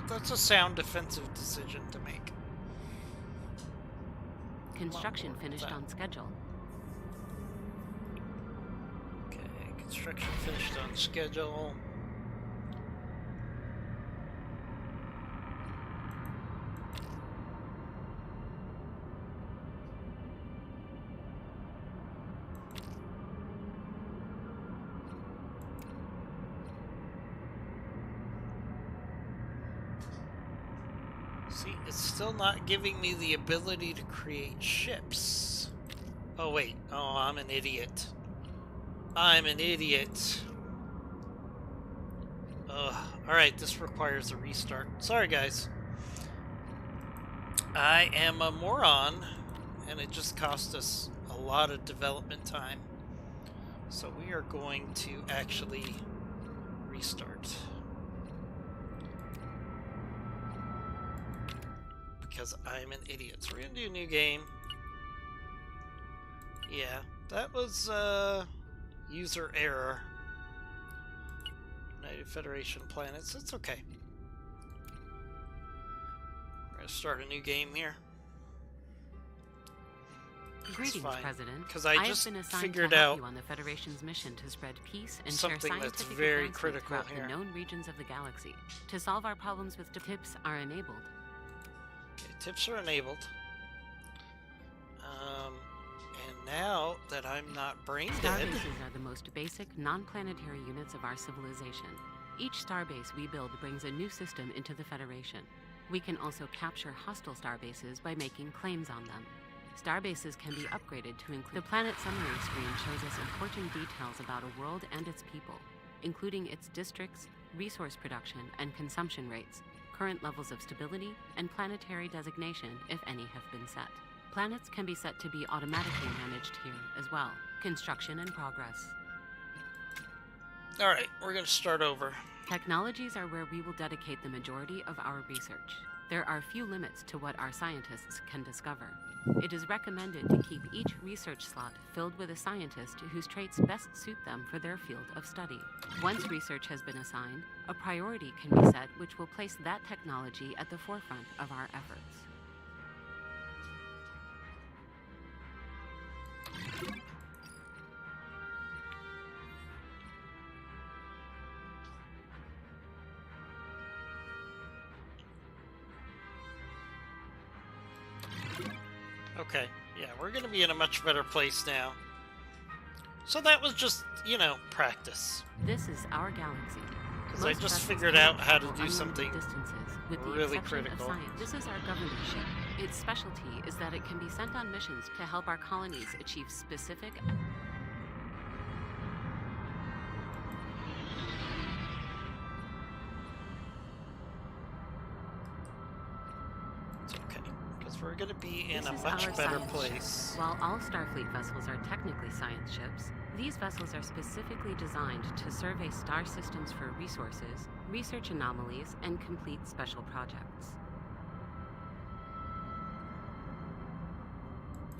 That's a sound defensive decision to make. Construction finished on schedule. Okay, construction finished on schedule. See, it's still not giving me the ability to create ships. Oh, wait. Oh, I'm an idiot. I'm an idiot. Ugh. Alright, this requires a restart. Sorry, guys. I am a moron, and it just cost us a lot of development time. So we are going to actually restart. Because I'm an idiot. So we're gonna do a new game. Yeah, that was user error. United Federation planets. It's okay. We're gonna start a new game here. Greetings, fine. President. 'Cause I have just been assigned figured to help out you on the Federation's mission to spread peace and something share that's scientific very advancement critical throughout here. the known regions of the galaxy. To solve our problems with tips are enabled. Okay, tips are enabled. And now that I'm not brain dead, Starbases are the most basic, non-planetary units of our civilization. Each starbase we build brings a new system into the Federation. We can also capture hostile starbases by making claims on them. Starbases can be upgraded to include... The planet summary screen shows us important details about a world and its people, including its districts, resource production and consumption rates, current levels of stability, and planetary designation, if any have been set. Planets can be set to be automatically managed here as well. Construction in progress. alright, we're gonna start over. Technologies are where we will dedicate the majority of our research. There are few limits to what our scientists can discover. It is recommended to keep each research slot filled with a scientist whose traits best suit them for their field of study. Once research has been assigned, a priority can be set which will place that technology at the forefront of our efforts. Okay, yeah, we're gonna be in a much better place now. So that was just, you know, practice. This is our galaxy. Because I Most just vessels figured cannot out how to travel do unlimited something distances, with the really exception critical. Of science. This is our government ship. Its specialty is that it can be sent on missions to help our colonies achieve specific... It's okay, because we're gonna be in This a is much our better science place. ship. While all Starfleet vessels are technically science ships, these vessels are specifically designed to survey star systems for resources, research anomalies, and complete special projects.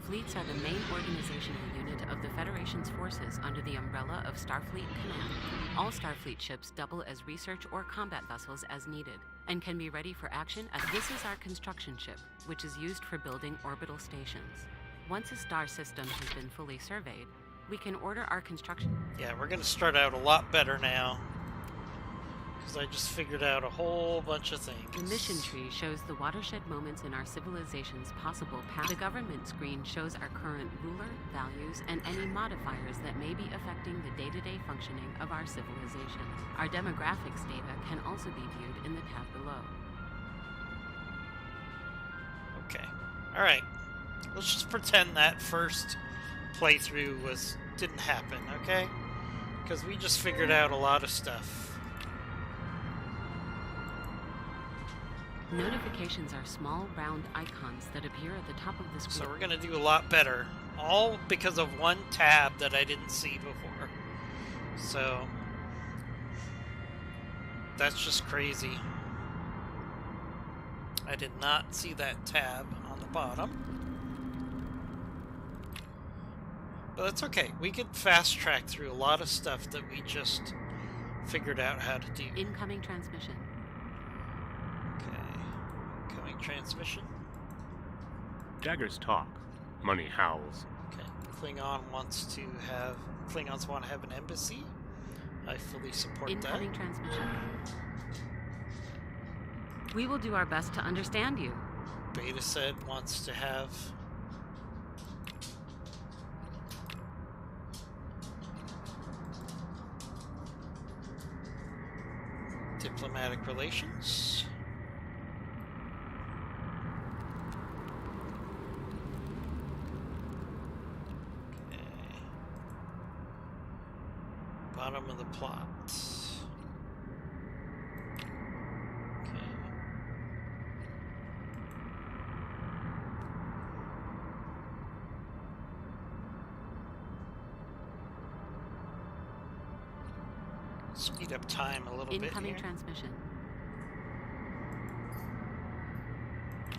Fleets are the main organizational unit of the Federation's forces under the umbrella of Starfleet Command. All Starfleet ships double as research or combat vessels as needed, and can be ready for action as this is our construction ship, which is used for building orbital stations. Once a star system has been fully surveyed, we can order our construction. Yeah, we're gonna start out a lot better now. Because I just figured out a whole bunch of things. The mission tree shows the watershed moments in our civilization's possible path. The government screen shows our current ruler, values, and any modifiers that may be affecting the day-to-day functioning of our civilization. Our demographics data can also be viewed in the tab below. Okay. Alright. Let's just pretend that first playthrough didn't happen, okay? Because we just figured out a lot of stuff. Notifications are small, round icons that appear at the top of the screen. So we're gonna do a lot better. All because of one tab that I didn't see before. So that's just crazy. I did not see that tab on the bottom. But that's okay. We could fast track through a lot of stuff that we just figured out how to do. Incoming transmission. Okay. Incoming transmission. Daggers talk. Money howls. Okay. Klingons want to have an embassy. I fully support Incoming transmission. We will do our best to understand you. that. Beta said wants to have diplomatic relations. Okay. Bottom of the plot. Okay. Speed up time a little bit Incoming here. transmission.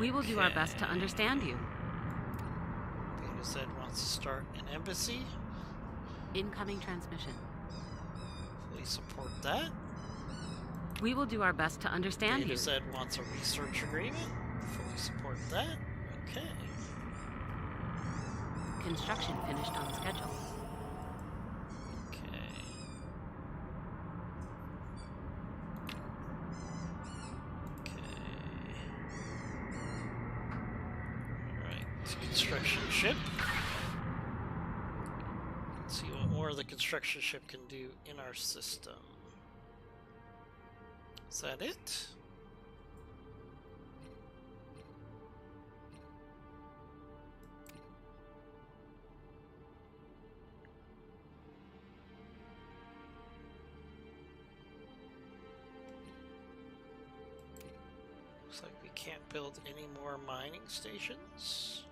We will do our best to Okay. understand you. Beta said wants to start an embassy. Incoming transmission. Fully support that. We will do our best to understand Beta you. said wants a research agreement. Fully support that. Okay. Construction finished on schedule. Okay. Alright, construction ship. Let's see what more the construction ship can do in our system. Is that it? Looks like we can't build any more mining stations.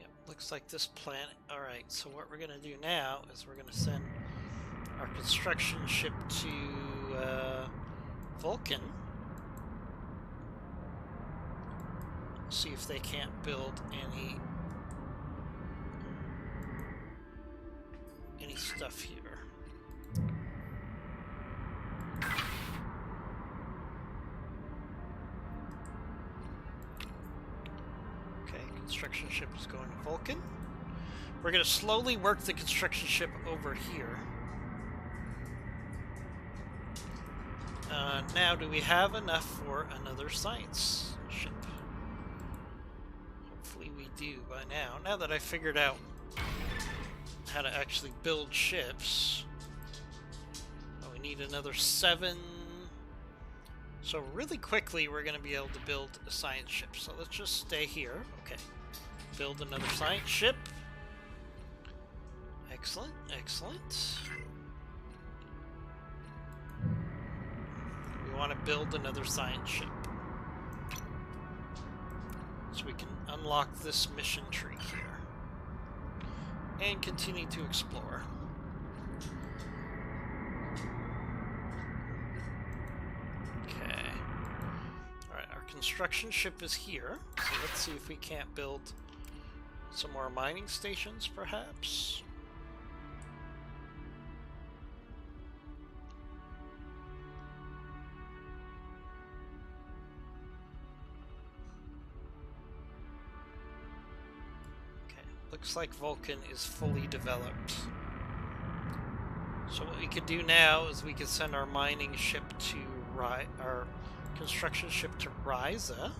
Yep, looks like this planet. Alright, so what we're gonna do now is we're gonna send our construction ship to Vulcan. See if they can't build any stuff here. Okay, construction ship is going to Vulcan. We're going to slowly work the construction ship over here. Now, do we have enough for another science ship? Hopefully we do by now. Now that I figured out how to actually build ships. Oh, we need another 7. So really quickly we're going to be able to build a science ship. So let's just stay here. Okay. Build another science ship. Excellent, excellent. We want to build another science ship. So we can unlock this mission tree here. And continue to explore. Okay. Alright, our construction ship is here. So let's see if we can't build some more mining stations, perhaps. Looks like Vulcan is fully developed. So what we could do now is we could send our mining ship to our construction ship to Risa.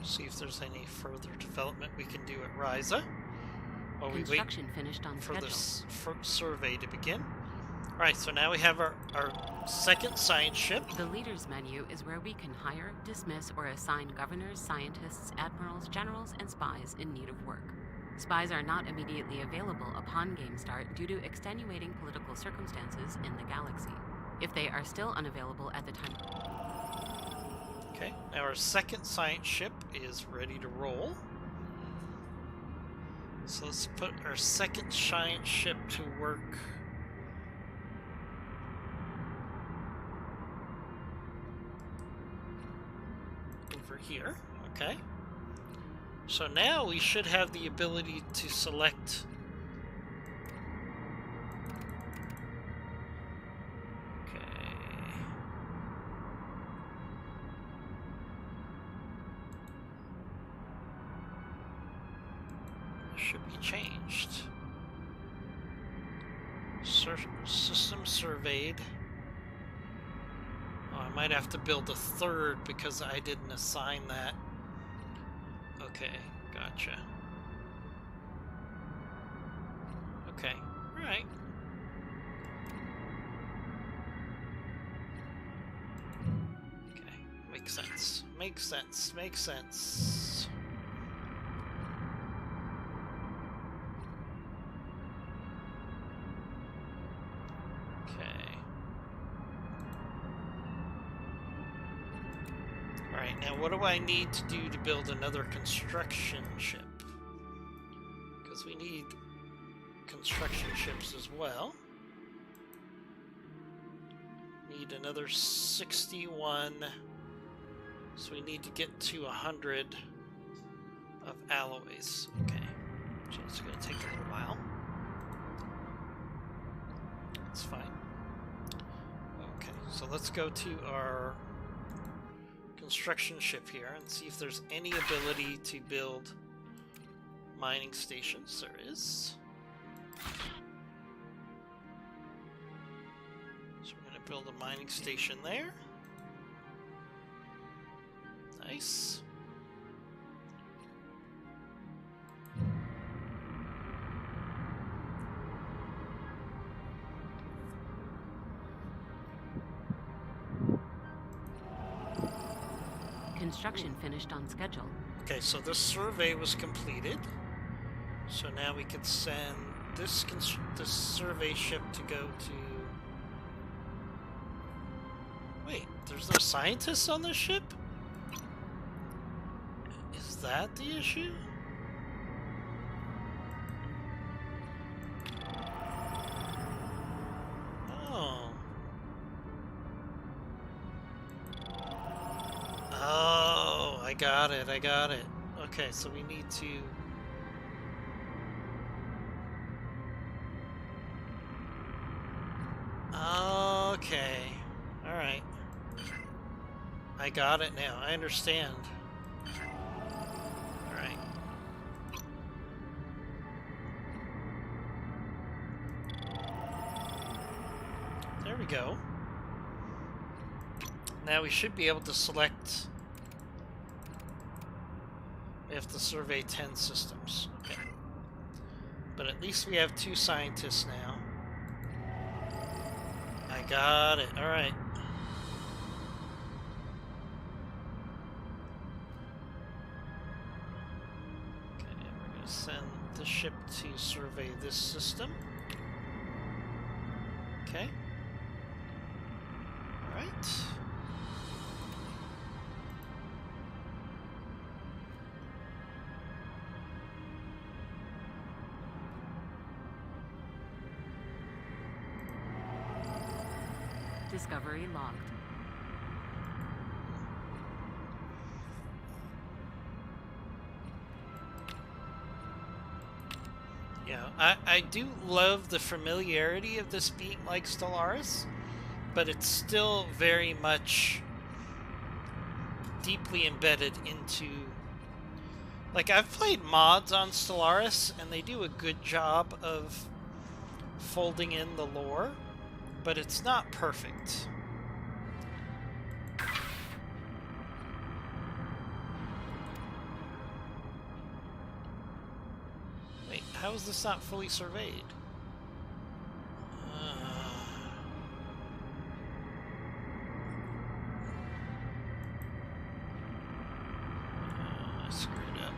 See if there's any further development we can do at Risa. While we wait finished on for schedule. this survey to begin. Alright, so now we have our second science ship. The leaders menu is where we can hire, dismiss, or assign governors, scientists, admirals, generals, and spies in need of work. Spies are not immediately available upon game start due to extenuating political circumstances in the galaxy. If they are still unavailable at the time... Okay, now our second science ship is ready to roll. So let's put our second science ship to work. Over here, okay. So now we should have the ability to select should be changed. System surveyed. Oh, I might have to build a third because I didn't assign that. Okay, gotcha. Okay, alright. Okay, makes sense. Makes sense. Makes sense. Alright, now what do I need to do to build another construction ship? Because we need construction ships as well. Need another 61. So we need to get to 100 of alloys. Okay. Which is going to take a little while. That's fine. Okay, so let's go to our construction ship here and see if there's any ability to build mining stations. There is. So we're going to build a mining station there. Nice. Construction finished on schedule. Okay, so this survey was completed. So now we can send this survey ship to go to... Wait, there's no scientists on this ship? Is that the issue? Oh. Oh, I got it, Okay, so we need to... Okay. Alright. I got it now. I understand. Alright. There we go. Now we should be able to select... We have to survey 10 systems. Okay. But at least we have 2 scientists now. I got it. Alright. Okay, we're going to send the ship to survey this system. Okay. Alright. Discovery logged. Yeah, I do love the familiarity of this being like Stellaris, but it's still very much deeply embedded into... Like, I've played mods on Stellaris, and they do a good job of folding in the lore, but it's not perfect. Wait, how is this not fully surveyed? I screwed up.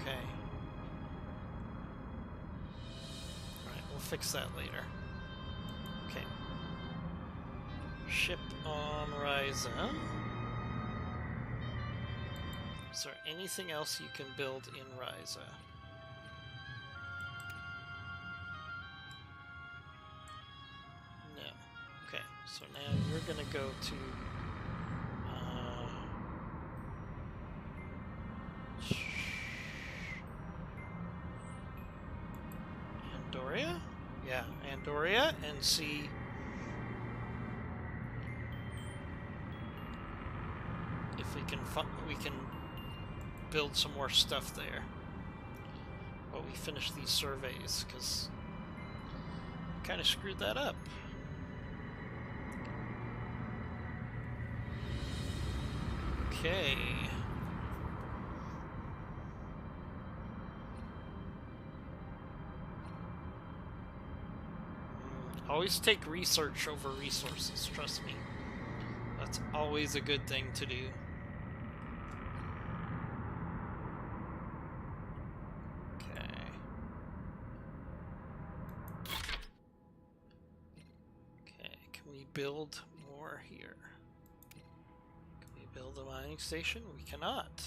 Okay. Alright, we'll fix that later. Okay. Ship on Ryza. Is there anything else you can build in Ryza? No. Okay, so now you're gonna go to Andoria? Yeah, Andoria, and see if we can build some more stuff there. While we finish these surveys, because we kind of screwed that up. Okay. Always take research over resources, trust me. That's always a good thing to do. Okay, can we build more here? Can we build a mining station? We cannot.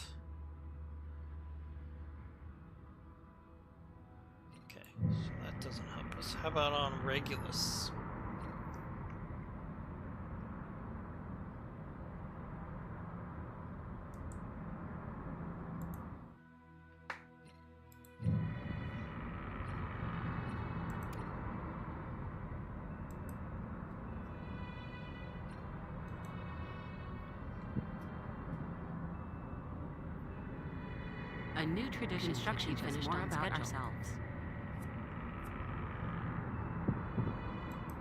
Okay, so that doesn't help us. How about on Regulus? A new tradition construction finished more about ourselves.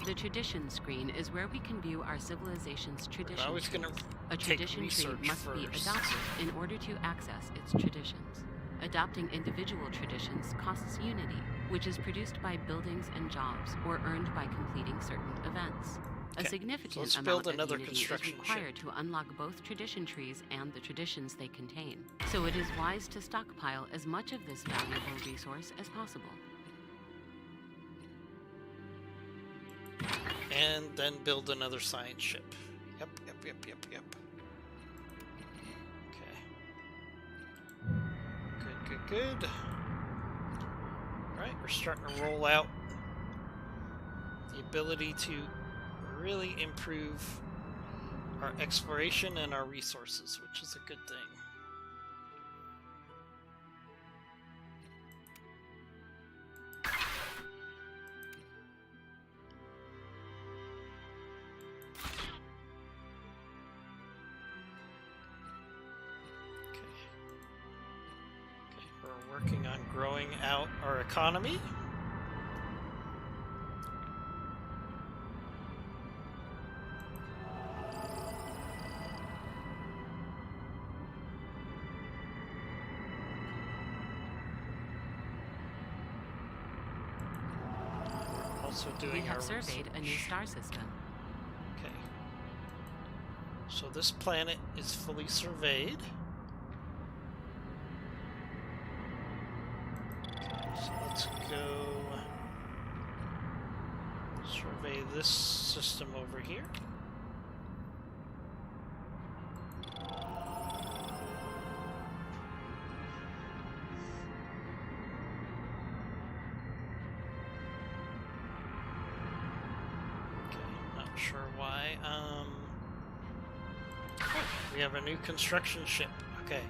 The tradition screen is where we can view our civilization's tradition. I was going to A tradition tree must be adopted in order to access its traditions. Adopting individual traditions costs unity, which is produced by buildings and jobs or earned by completing certain events. A significant amount of unity is required to unlock both tradition trees and the traditions they contain. So it is wise to stockpile as much of this valuable resource as possible. And then build another science ship. Yep. Okay. Good. Alright, we're starting to roll out the ability to really improve our exploration and our resources, which is a good thing. Okay, we're working on growing out our economy. We have surveyed a new star system. Okay. So this planet is fully surveyed. Okay, so let's go survey this system over here. Sure why. We have a new construction ship. Okay.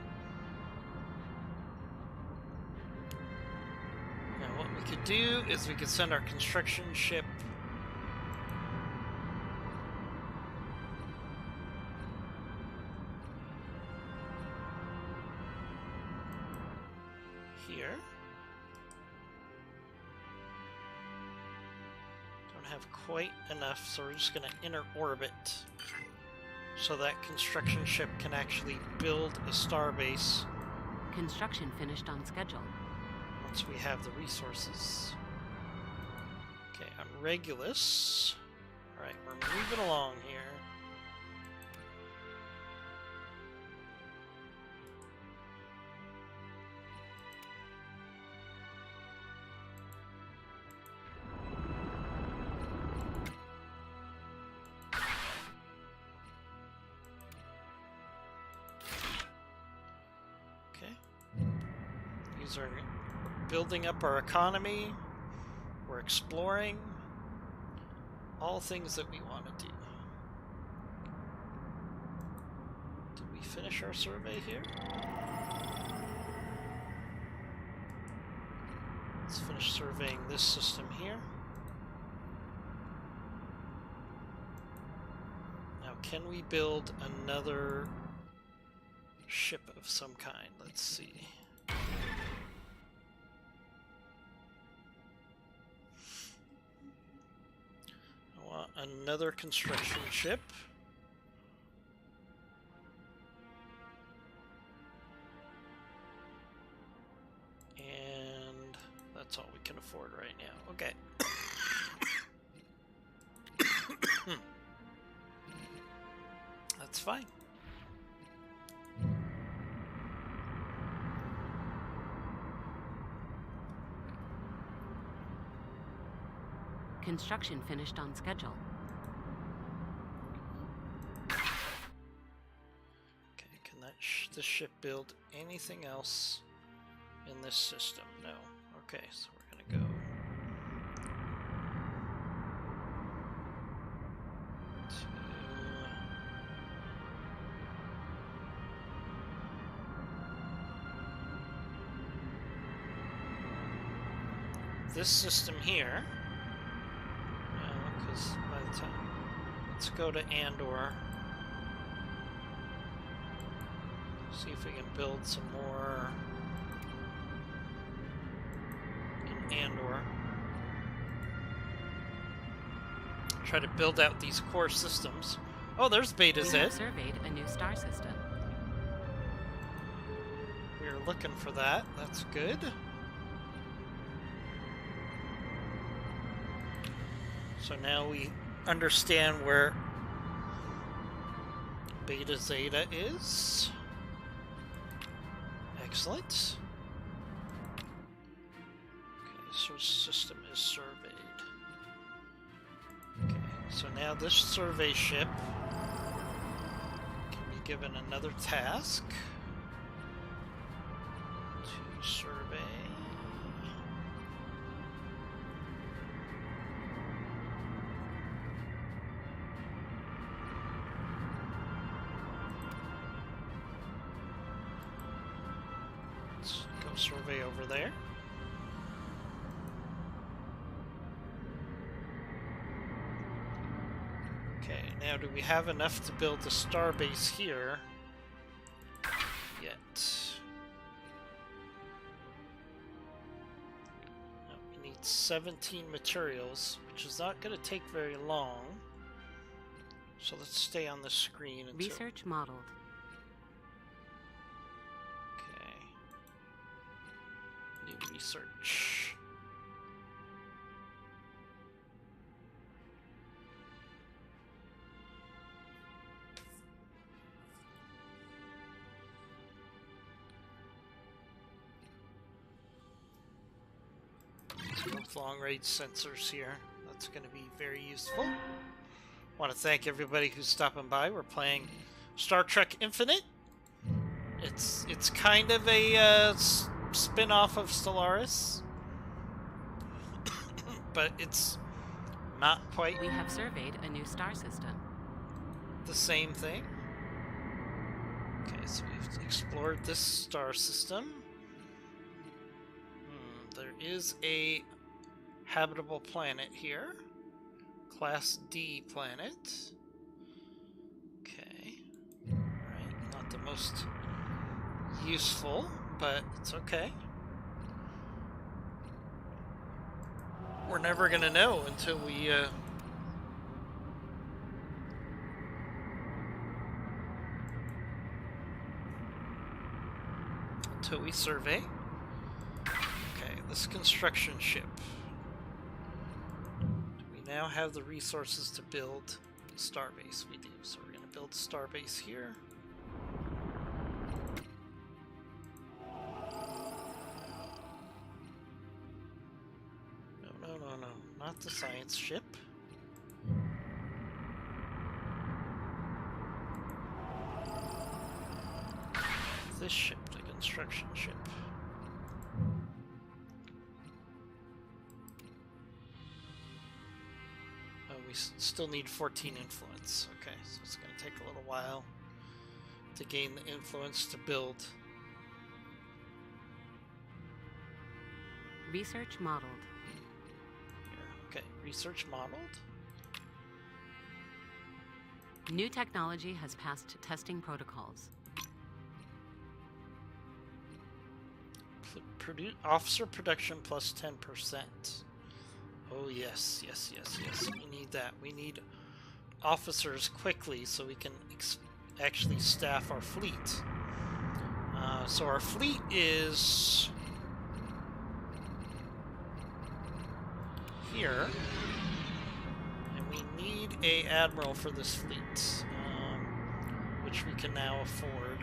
Now what we could do is we could send our construction ship here. Have quite enough, so we're just going to inner orbit so that construction ship can actually build a starbase. Construction finished on schedule. Once we have the resources. Okay, on Regulus. Alright, we're moving along here. We're building up our economy, we're exploring, all things that we want to do. Did we finish our survey here? Let's finish surveying this system here. Now, can we build another ship of some kind? Let's see. Another construction ship. And that's all we can afford right now. Okay. That's fine. Construction finished on schedule. Should this ship build anything else in this system? No. Okay, so we're gonna go to this system here. No, because by the time, let's go to Andor. See if we can build some more in Andor. Try to build out these core systems. Oh, there's Beta Z. We have surveyed a new star system. We were looking for that. That's good. So now we understand where Beta Zeta is. Excellent. Okay, so system is surveyed. Okay, so now this survey ship can be given another task to survey. Survey over there. Okay, now do we have enough to build the star base here yet? No, we need 17 materials, which is not going to take very long. So let's stay on the screen until... Research modeled. Research. Both long-range sensors here. That's going to be very useful. Want to thank everybody who's stopping by. We're playing Star Trek Infinite. It's kind of a spin-off of Stellaris, but it's not quite. We have surveyed a new star system. The same thing. Okay, so we've explored this star system. There is a habitable planet here. Class D planet. Okay. Right, not the most useful, but it's okay. We're never gonna know until we survey. Okay, this construction ship. Do we now have the resources to build a starbase? We do, so we're gonna build a starbase here. Not the science ship. This ship, the construction ship. Oh, we still need 14 influence. Okay, so it's going to take a little while to gain the influence to build. Research modeled. Okay, research modeled. New technology has passed testing protocols. Officer production plus 10%. Oh yes, yes, yes, yes. We need that. We need officers quickly so we can actually staff our fleet. So our fleet is here, and we need a admiral for this fleet, which we can now afford.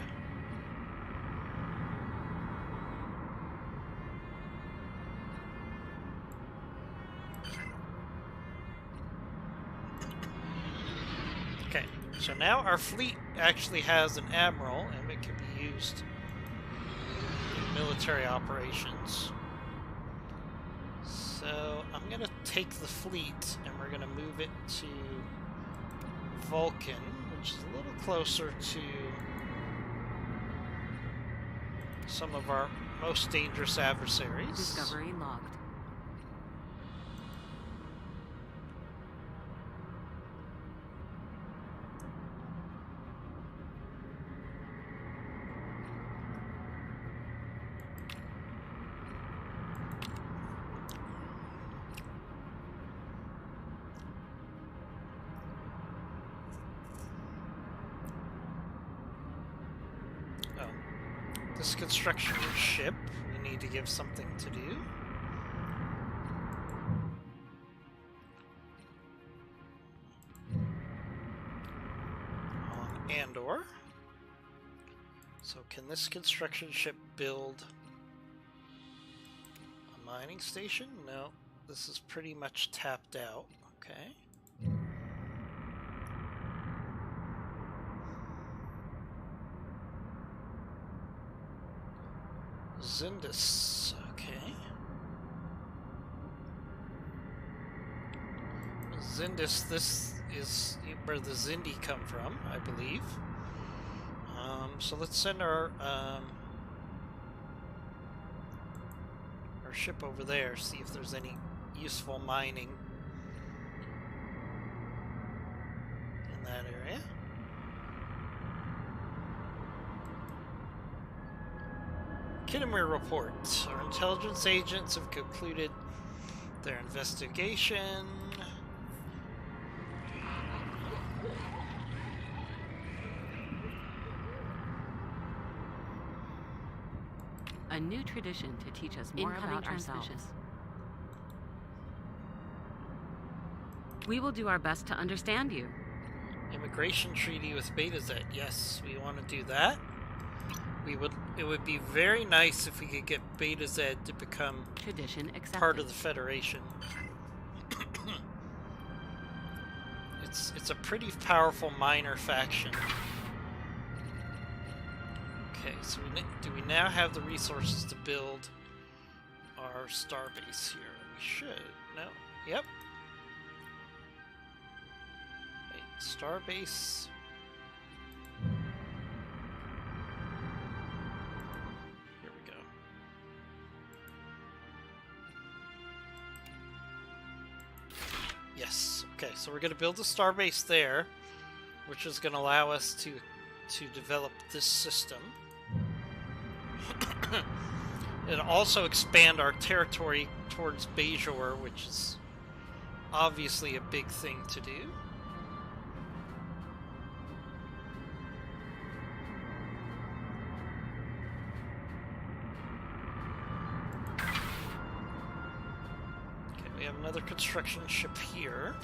Okay, so now our fleet actually has an admiral, and it can be used in military operations. So I'm going to take the fleet and we're going to move it to Vulcan, which is a little closer to some of our most dangerous adversaries. Discovery logged. This construction ship, we need to give something to do. On Andor. So can this construction ship build a mining station? No, this is pretty much tapped out. Okay. Zindus, okay. Zindus, this is where the Zindi come from, I believe. So let's send our ship over there, see if there's any useful mining in that area. Kittimir report. Our intelligence agents have concluded their investigation. A new tradition to teach us more about ourselves. We will do our best to understand you. Immigration treaty with Betazed. Yes, we want to do that. It would be very nice if we could get Betazed to become Tradition accepted. part of the Federation. It's a pretty powerful minor faction. Okay, so do we now have the resources to build our starbase here? We should. No. Yep. Wait, starbase. Here we go. Yes. Okay, so we're going to build a starbase there, which is going to allow us to develop this system. It'll also expand our territory towards Bajor, which is obviously a big thing to do. Okay, we have another construction ship here.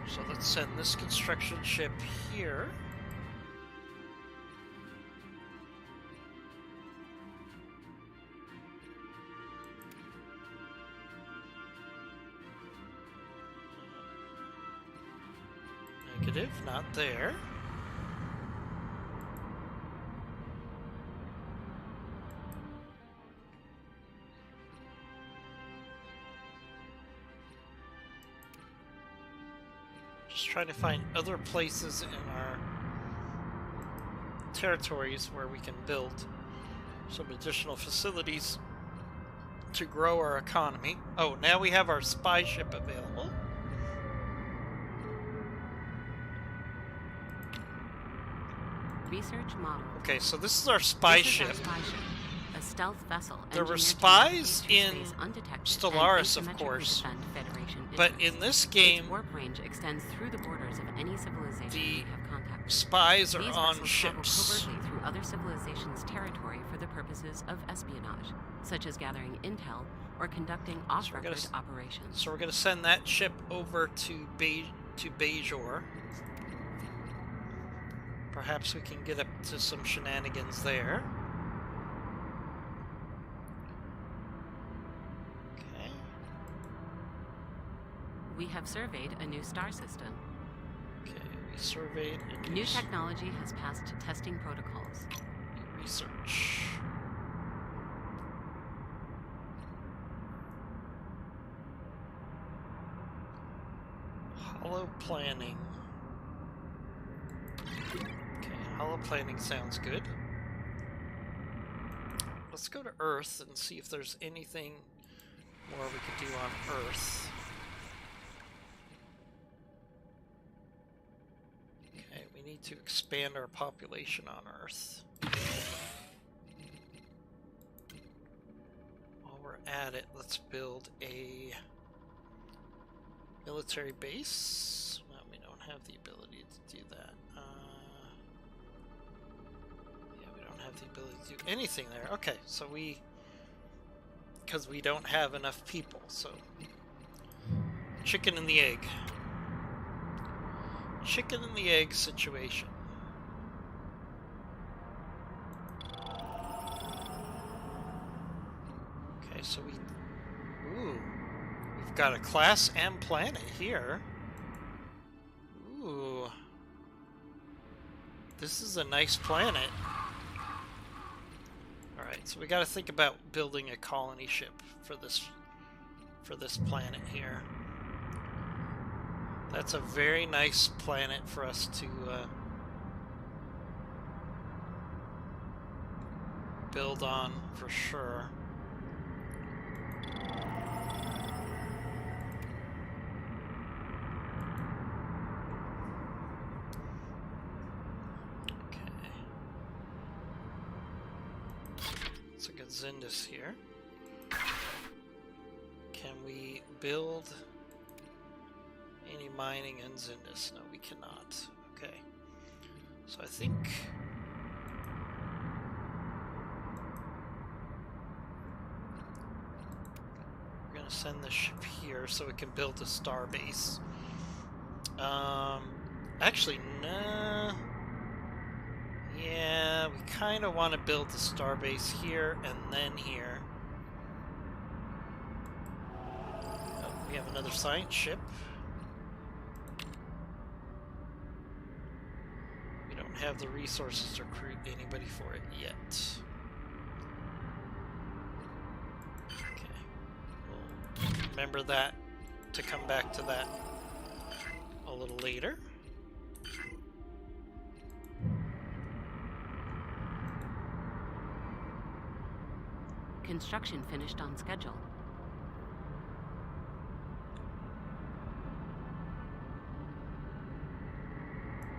So let's send this construction ship here. Negative, not there. Just trying to find other places in our territories where we can build some additional facilities to grow our economy. Oh, now we have our spy ship available. Research model. Okay, so this is our spy This is ship. our spy ship, a stealth vessel. There were engineered to spies navigate in through space undetected Stellaris, and of asymmetrically course. defend Federation But interests. in this game, Its warp range extends through the borders of any civilization the we have contact with. spies are These on vessels ships. travel covertly through other civilizations' territory for the purposes of espionage, such as gathering intel or conducting off-record operations. So we're going to send that ship over to Bajor. Perhaps we can get up to some shenanigans there. Okay. We have surveyed a new star system. Surveyed and New used. technology has passed testing protocols. Research. Hollow planning. Okay, hollow planning sounds good. Let's go to Earth and see if there's anything more we could do on Earth. Okay, we need to expand our population on Earth. While we're at it, let's build a military base. No, we don't have the ability to do that. Yeah, we don't have the ability to do anything there. Okay, so because we don't have enough people, so chicken and the egg. Chicken and the egg situation. Okay, so we've got a Class M planet here. Ooh. This is a nice planet. Alright, so we gotta think about building a colony ship for this planet here. That's a very nice planet for us to build on for sure. Zindus here. Can we build any mining in Zindus? No, we cannot. Okay. So I think we're gonna send this ship here so we can build a star base. Actually, no. Yeah, we kind of want to build the starbase here and then here. Oh, we have another science ship. We don't have the resources to recruit anybody for it yet. Okay. We'll remember that to come back to that a little later. Construction finished on schedule.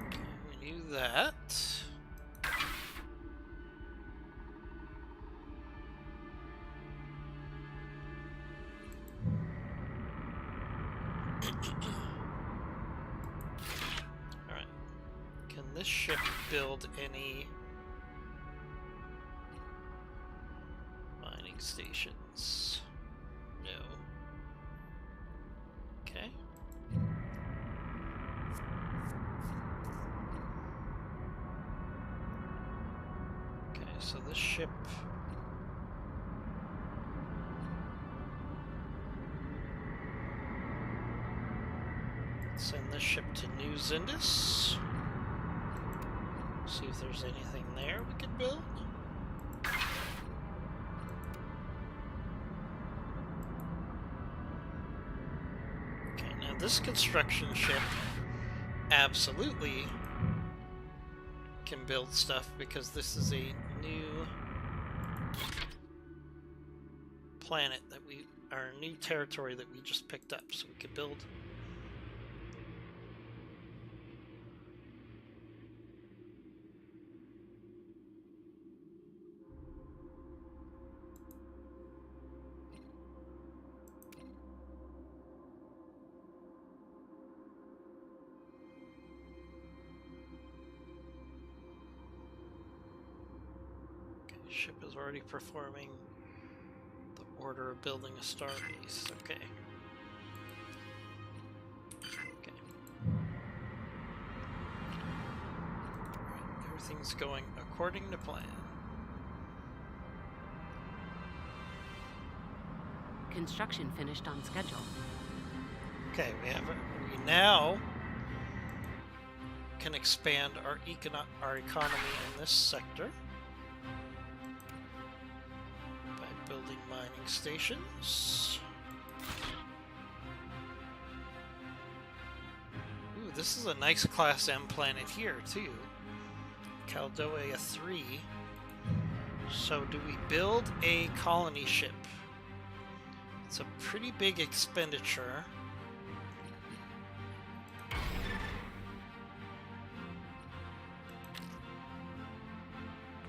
Okay, we knew that. Alright. Can this ship build any stations? No. Okay. Okay, so this ship send this ship to New Zindus. See if there's anything there we could build. This construction ship absolutely can build stuff because this is a new planet that our new territory that we just picked up, so we could build. Ship is already performing the order of building a star base. Okay. Okay. Alright, everything's going according to plan. Construction finished on schedule. Okay, we now can expand our economy in this sector by building mining stations. Ooh, this is a nice Class M planet here too. Caldea 3. So do we build a colony ship? It's a pretty big expenditure.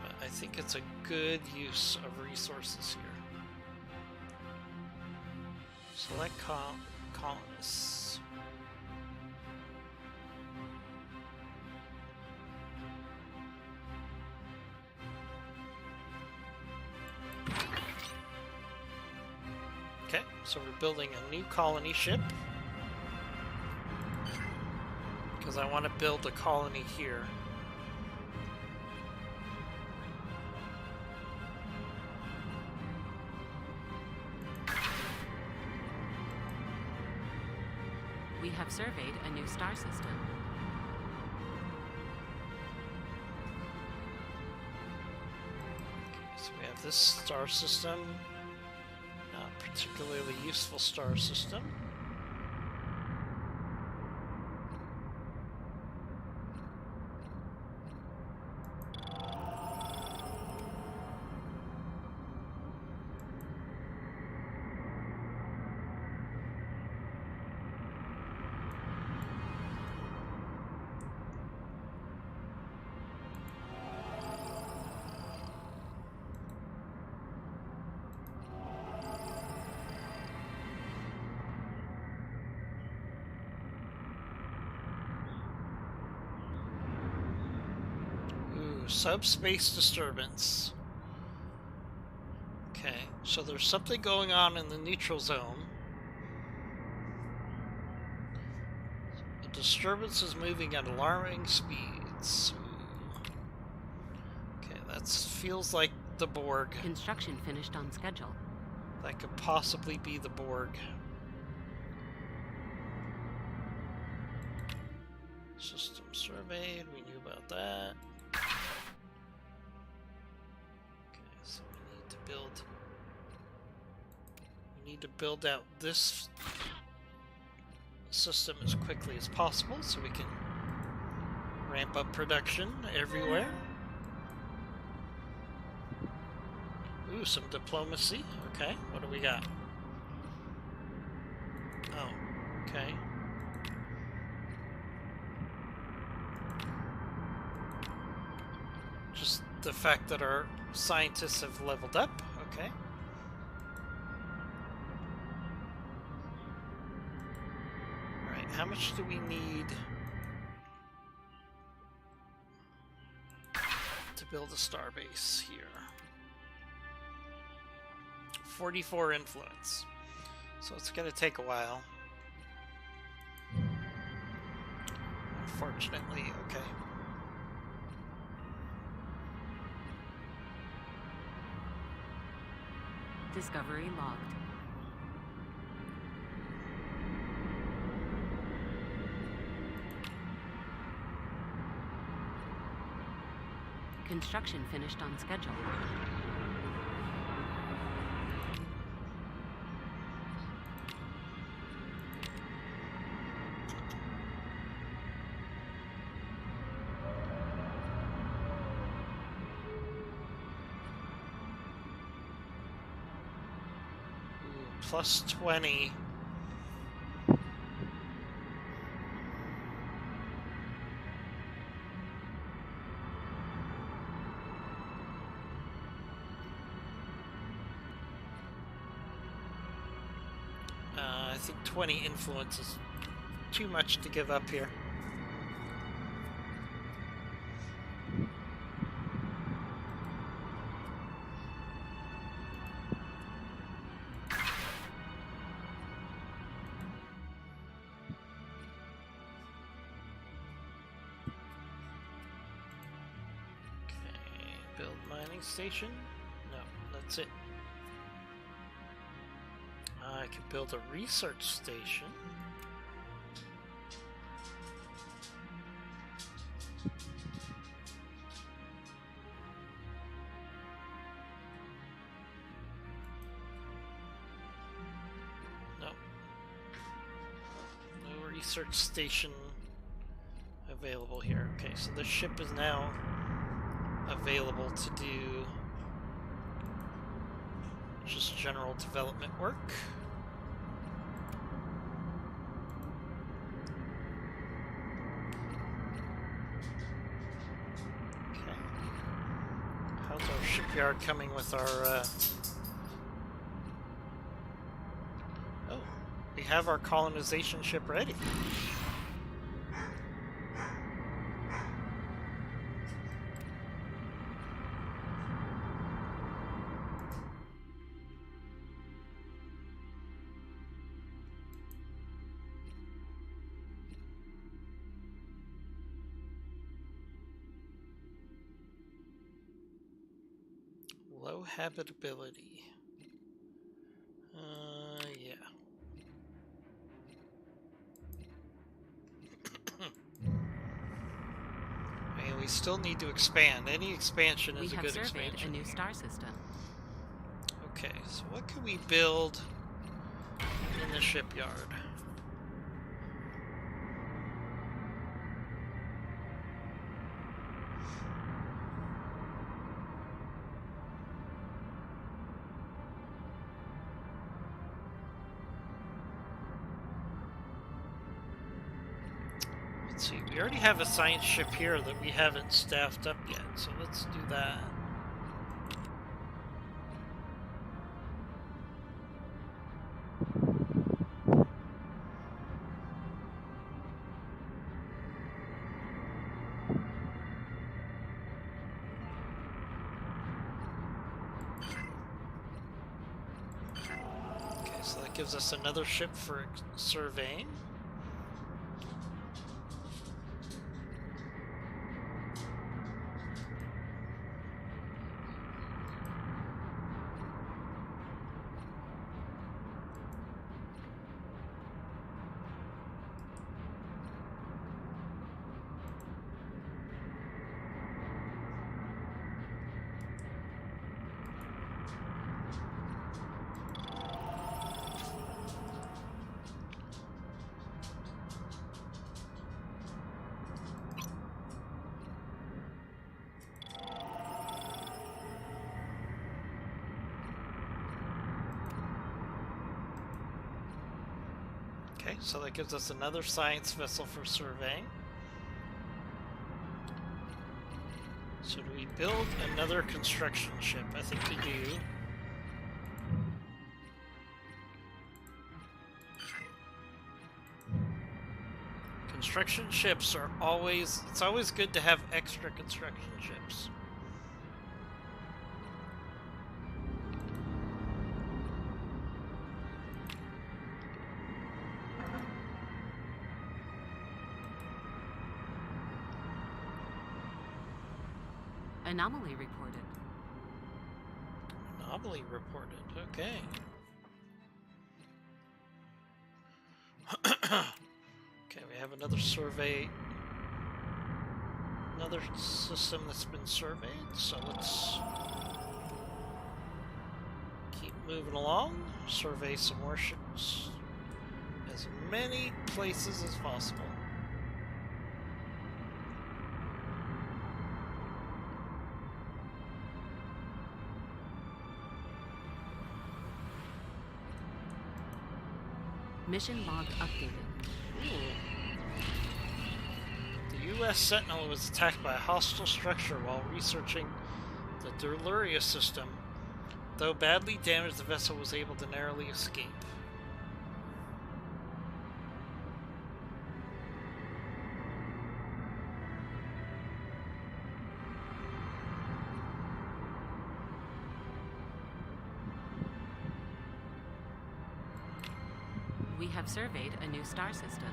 But I think it's a good use of resources here. Select colonists. Okay, so we're building a new colony ship. Because I want to build a colony here. We have surveyed a new star system. Okay, so we have this star system. Not particularly useful star system. Subspace disturbance. Okay, so there's something going on in the neutral zone. The disturbance is moving at alarming speeds. Okay, that feels like the Borg. Construction finished on schedule. That could possibly be the Borg. System surveyed, we knew about that. We need to build out this system as quickly as possible so we can ramp up production everywhere. Ooh, some diplomacy. Okay, what do we got? Oh, okay. Just the fact that our scientists have leveled up. Okay. Alright, how much do we need to build a starbase here? 44 influence. So it's going to take a while. Unfortunately, okay. Discovery logged. Construction finished on schedule. Plus 20. I think 20 influence is too much to give up here. Build mining station? No, that's it. I can build a research station. research station available here. Okay, so the ship is now available to do just general development work. Okay. How's our shipyard coming with our Oh, we have our colonization ship ready. Low habitability. Yeah. I mean, we still need to expand. Any expansion is a good expansion. We have surveyed a new star system. Okay, so what can we build in the shipyard? Let's see, we already have a science ship here that we haven't staffed up yet, so let's do that. Okay, so that gives us another ship for surveying. Okay, so that gives us another science vessel for surveying. So do we build another construction ship? I think we do. Construction ships are always, it's always good to have extra construction ships. Anomaly reported. Anomaly reported, okay. Okay, we have another survey. Another system that's been surveyed, so let's keep moving along. Survey some more ships. As many places as possible. Mission log updated. The U.S. Sentinel was attacked by a hostile structure while researching the Deluria system. Though badly damaged, the vessel was able to narrowly escape. We have surveyed a new star system.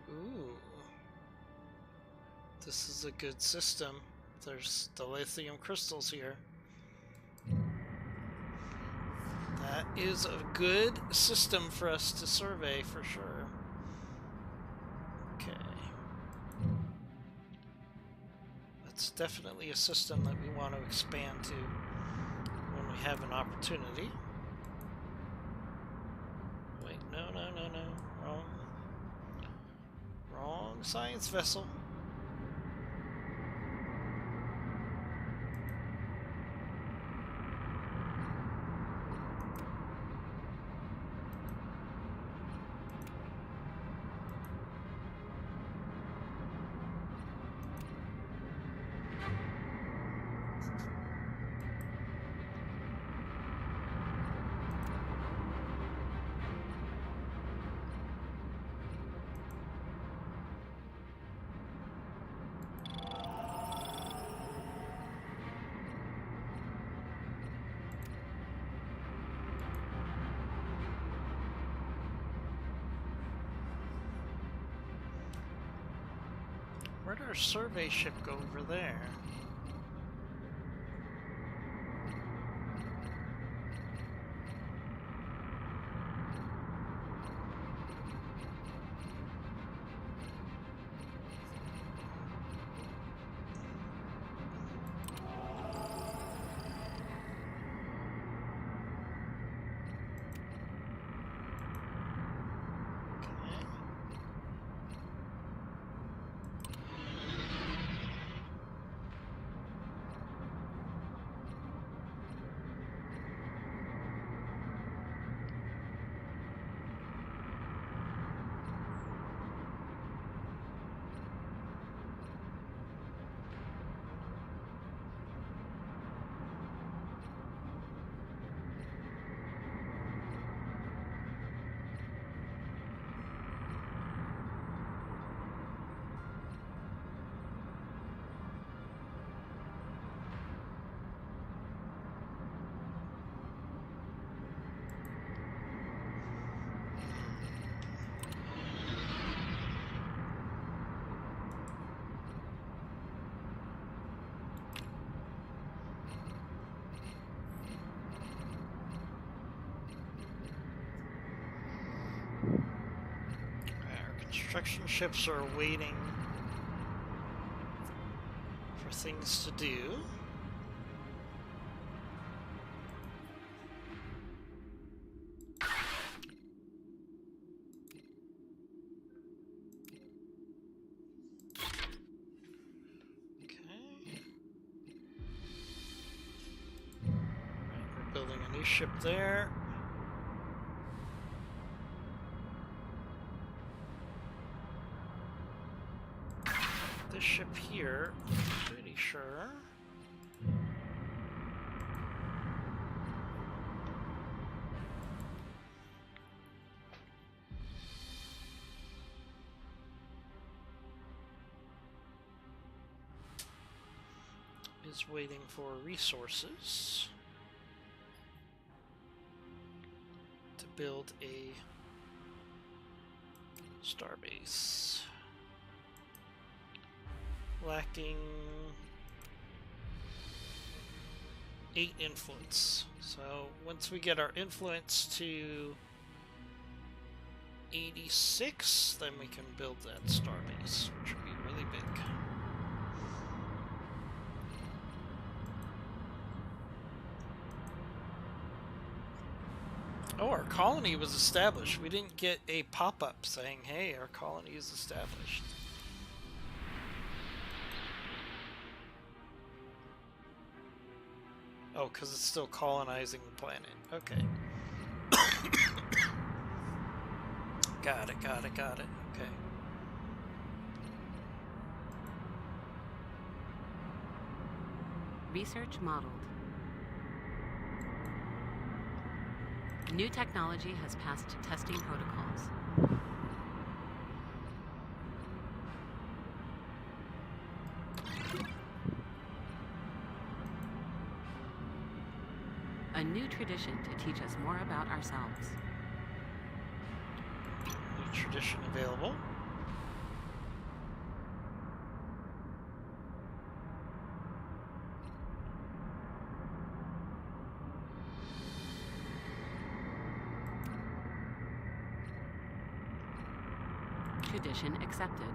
Ooh. This is a good system. There's the lithium crystals here. That is a good system for us to survey for sure. definitely a system that we want to expand to when we have an opportunity. Wait, no. Wrong science vessel. Where'd our survey ship go over there? Construction ships are waiting for things to do. Okay. Right, we're building a new ship there. This ship here, I'm pretty sure. Is waiting for resources to build a starbase. Lacking 8 influence. So once we get our influence to 86, then we can build that starbase, which would be really big. Oh, our colony was established. We didn't get a pop-up saying, hey, our colony is established. Oh, because it's still colonizing the planet. Okay. Got it. Okay. Research modeled. New technology has passed testing protocols. A new tradition to teach us more about ourselves. New tradition available. Tradition accepted.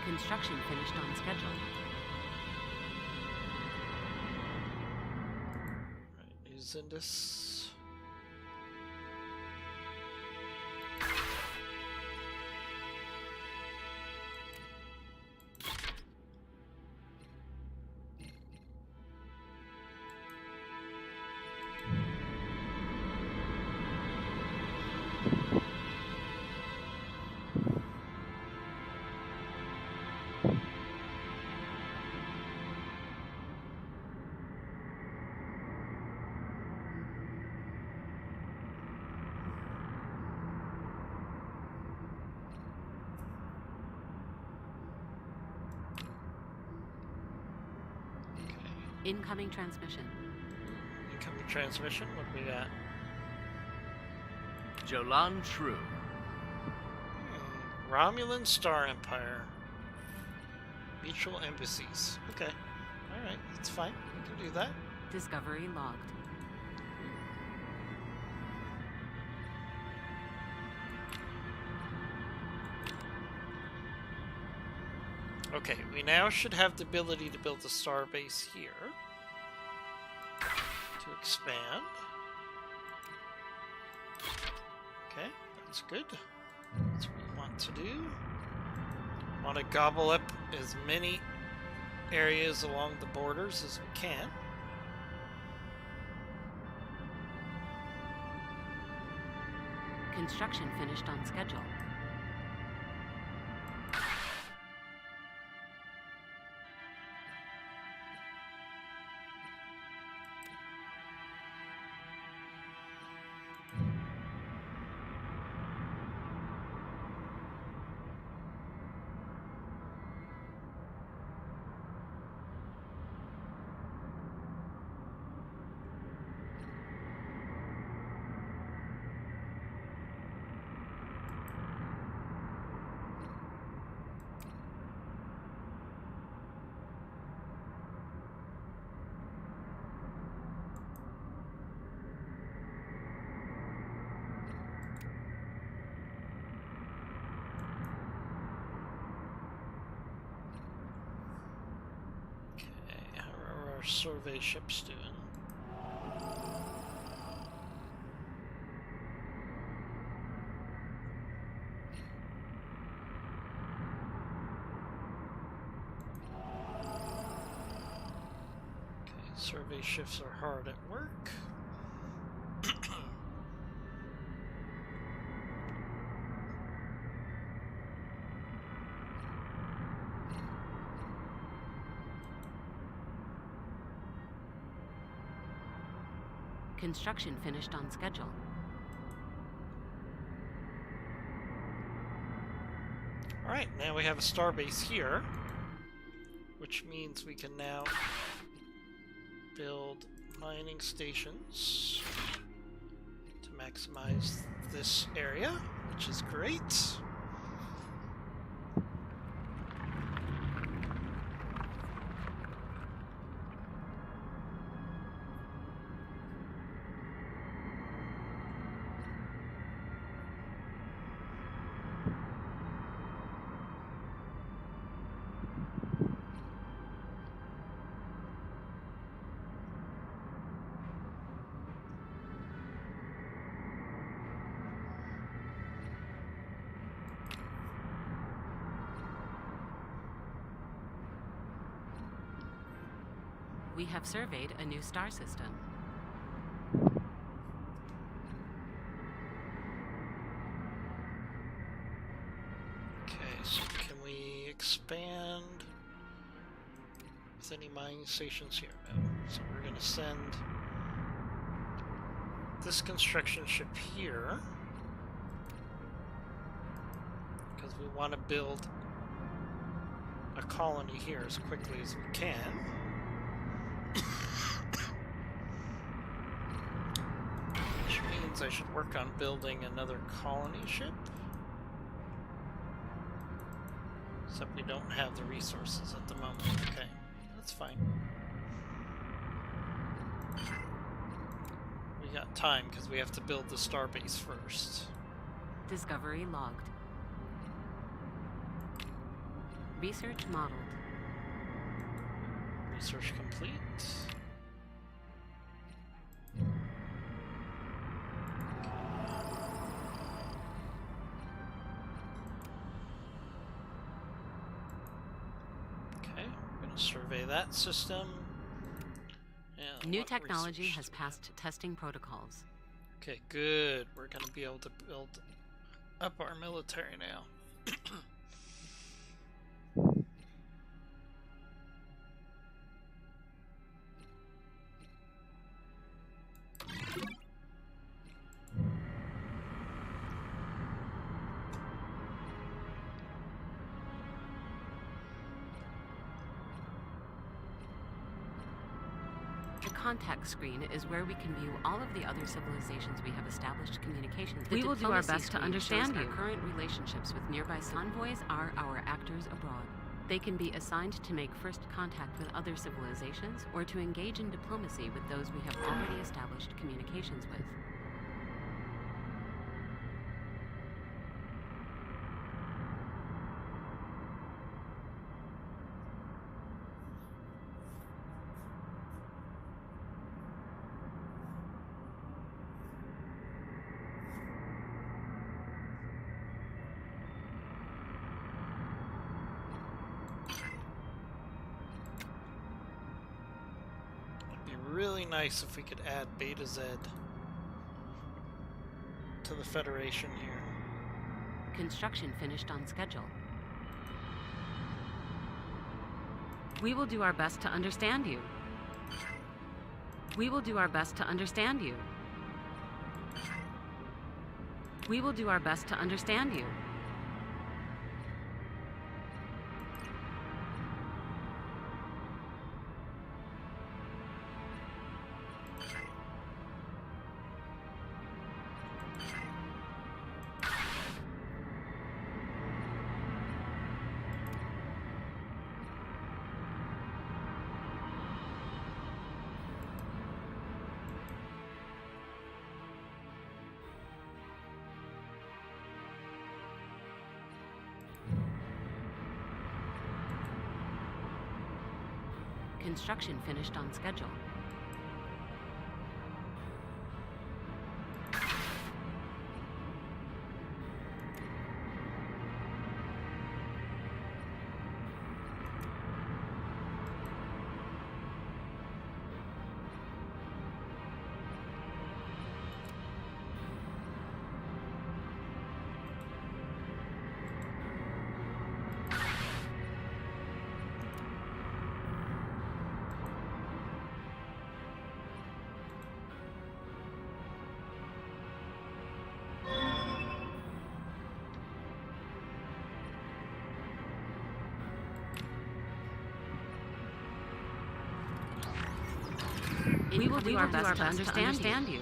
Construction finished on schedule. Right, using this. Incoming transmission. Incoming transmission. What do we got? Jolan True. Romulan Star Empire. Mutual embassies. Okay. Alright, that's fine. We can do that. Discovery logged. Okay, we now should have the ability to build a star base here. To expand. Okay, that's good. That's what we want to do. Want to gobble up as many areas along the borders as we can. Construction finished on schedule. Survey ships doing. Okay, survey ships are hard at work. Construction finished on schedule. Alright, now we have a starbase here, which means we can now build mining stations to maximize this area, which is great. We have surveyed a new star system. Okay, so can we expand with any mining stations here? No. So we're going to send this construction ship here because we want to build a colony here as quickly as we can. Which means I should work on building another colony ship. Except we don't have the resources at the moment. Okay, that's fine. We got time because we have to build the starbase first. Discovery logged. Research modeled. Research complete. Okay, we're gonna survey that system. And New what technology research has do we have? passed testing protocols. Okay, good. We're gonna be able to build up our military now. The contact screen is where we can view all of the other civilizations we have established communications. We will do our best to Our understand you. current relationships with nearby convoys are our actors abroad. They can be assigned to make first contact with other civilizations or to engage in diplomacy with those we have already established communications with. It'd be really nice if we could add Beta Z to the Federation here. Construction finished on schedule. We will do our best to understand you. We will do our best to understand you. We will do our best to understand you. Construction finished on schedule. We will do our best to understand you.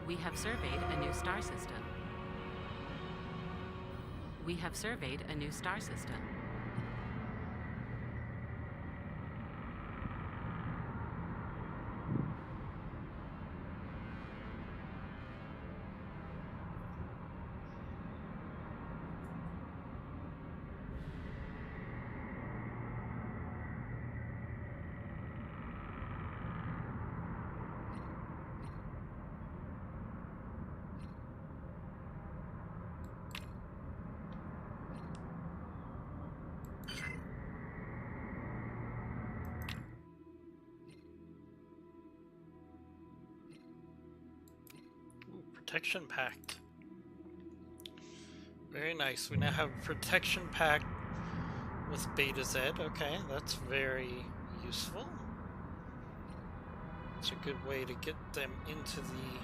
We have surveyed a new star system. We have surveyed a new star system. Protection Pact. Very nice. We now have a Protection Pact with Beta Z. Okay, that's very useful. It's a good way to get them into the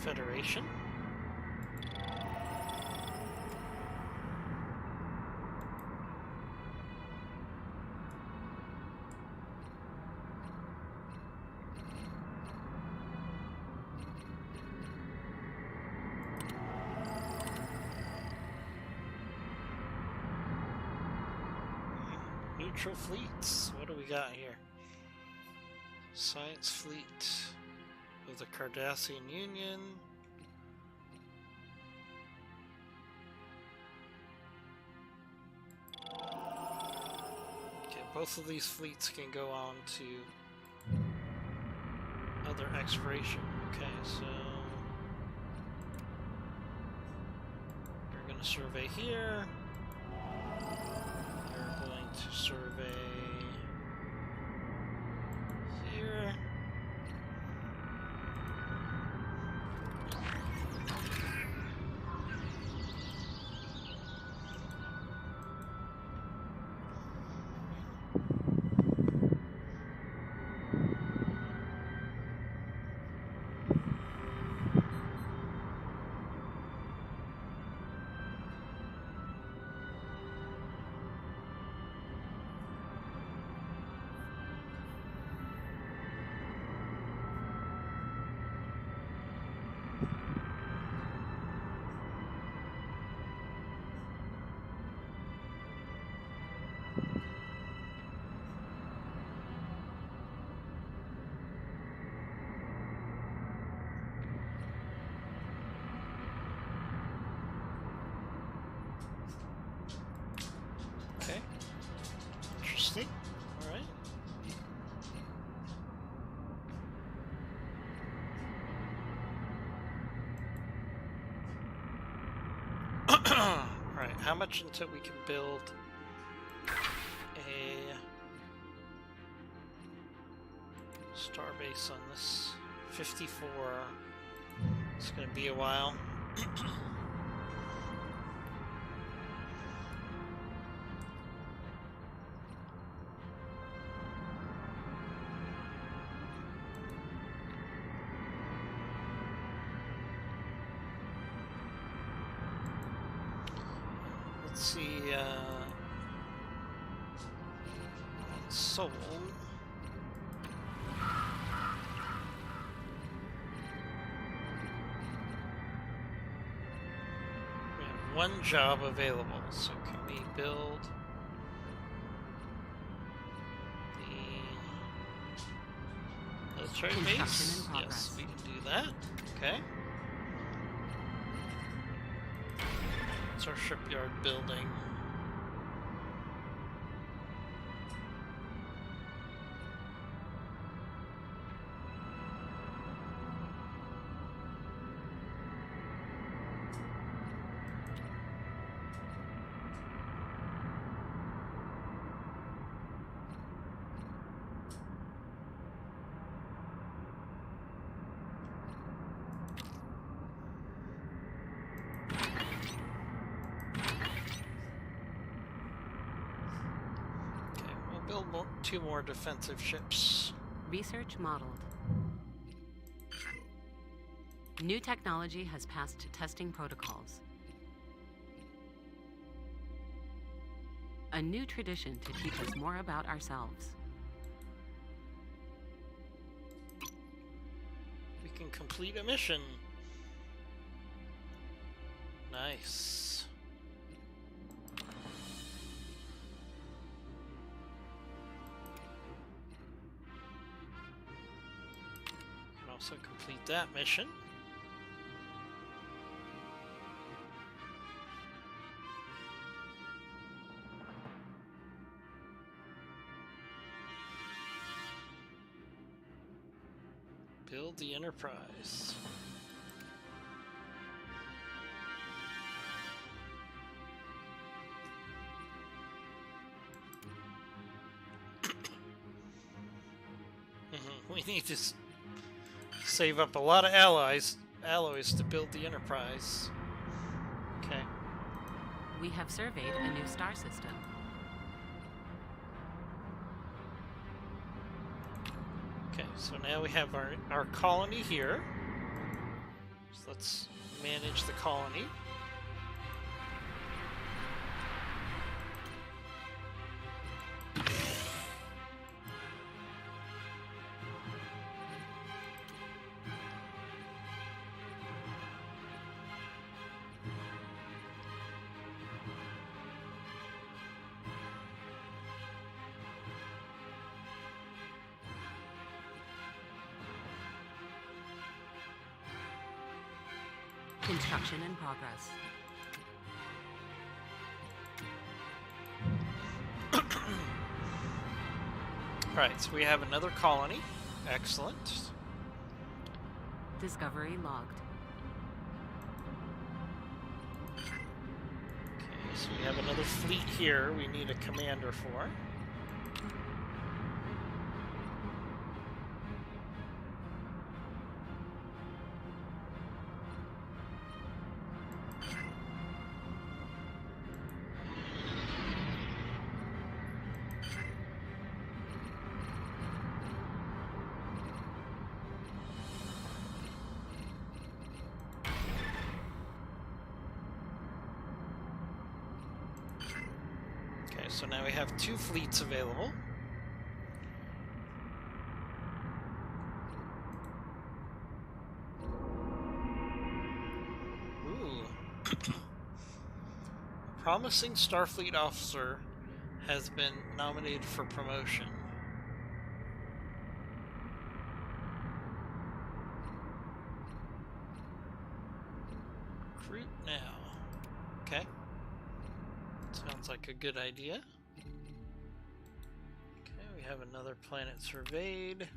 Federation. Neutral fleets. What do we got here? Science fleet of the Cardassian Union. both of these fleets can go on to other exploration. Okay, so you're going to survey here. You're going to survey here. Okay. Interesting. All right. All right. How much until we can build a star base on this? 54. It's going to be a while. Let's see, Seoul. We have one job available, so can we build the military base? Yes, we can do that. Okay. It's our shipyard building. Two more defensive ships. Research modeled. New technology has passed testing protocols. A new tradition to teach us more about ourselves. We can complete a mission. Nice. Also complete that mission. Build the Enterprise. We need to save up a lot of alloys to build the Enterprise. Okay. We have surveyed a new star system. Okay, so now we have our colony here. So let's manage the colony. Construction in progress. Alright, so we have another colony. Excellent. Discovery logged. Okay, so we have another fleet here we need a commander for. So now we have 2 fleets available. Ooh. A promising Starfleet officer has been nominated for promotion. Recruit now. Okay. Sounds like a good idea. Okay, we have another planet surveyed.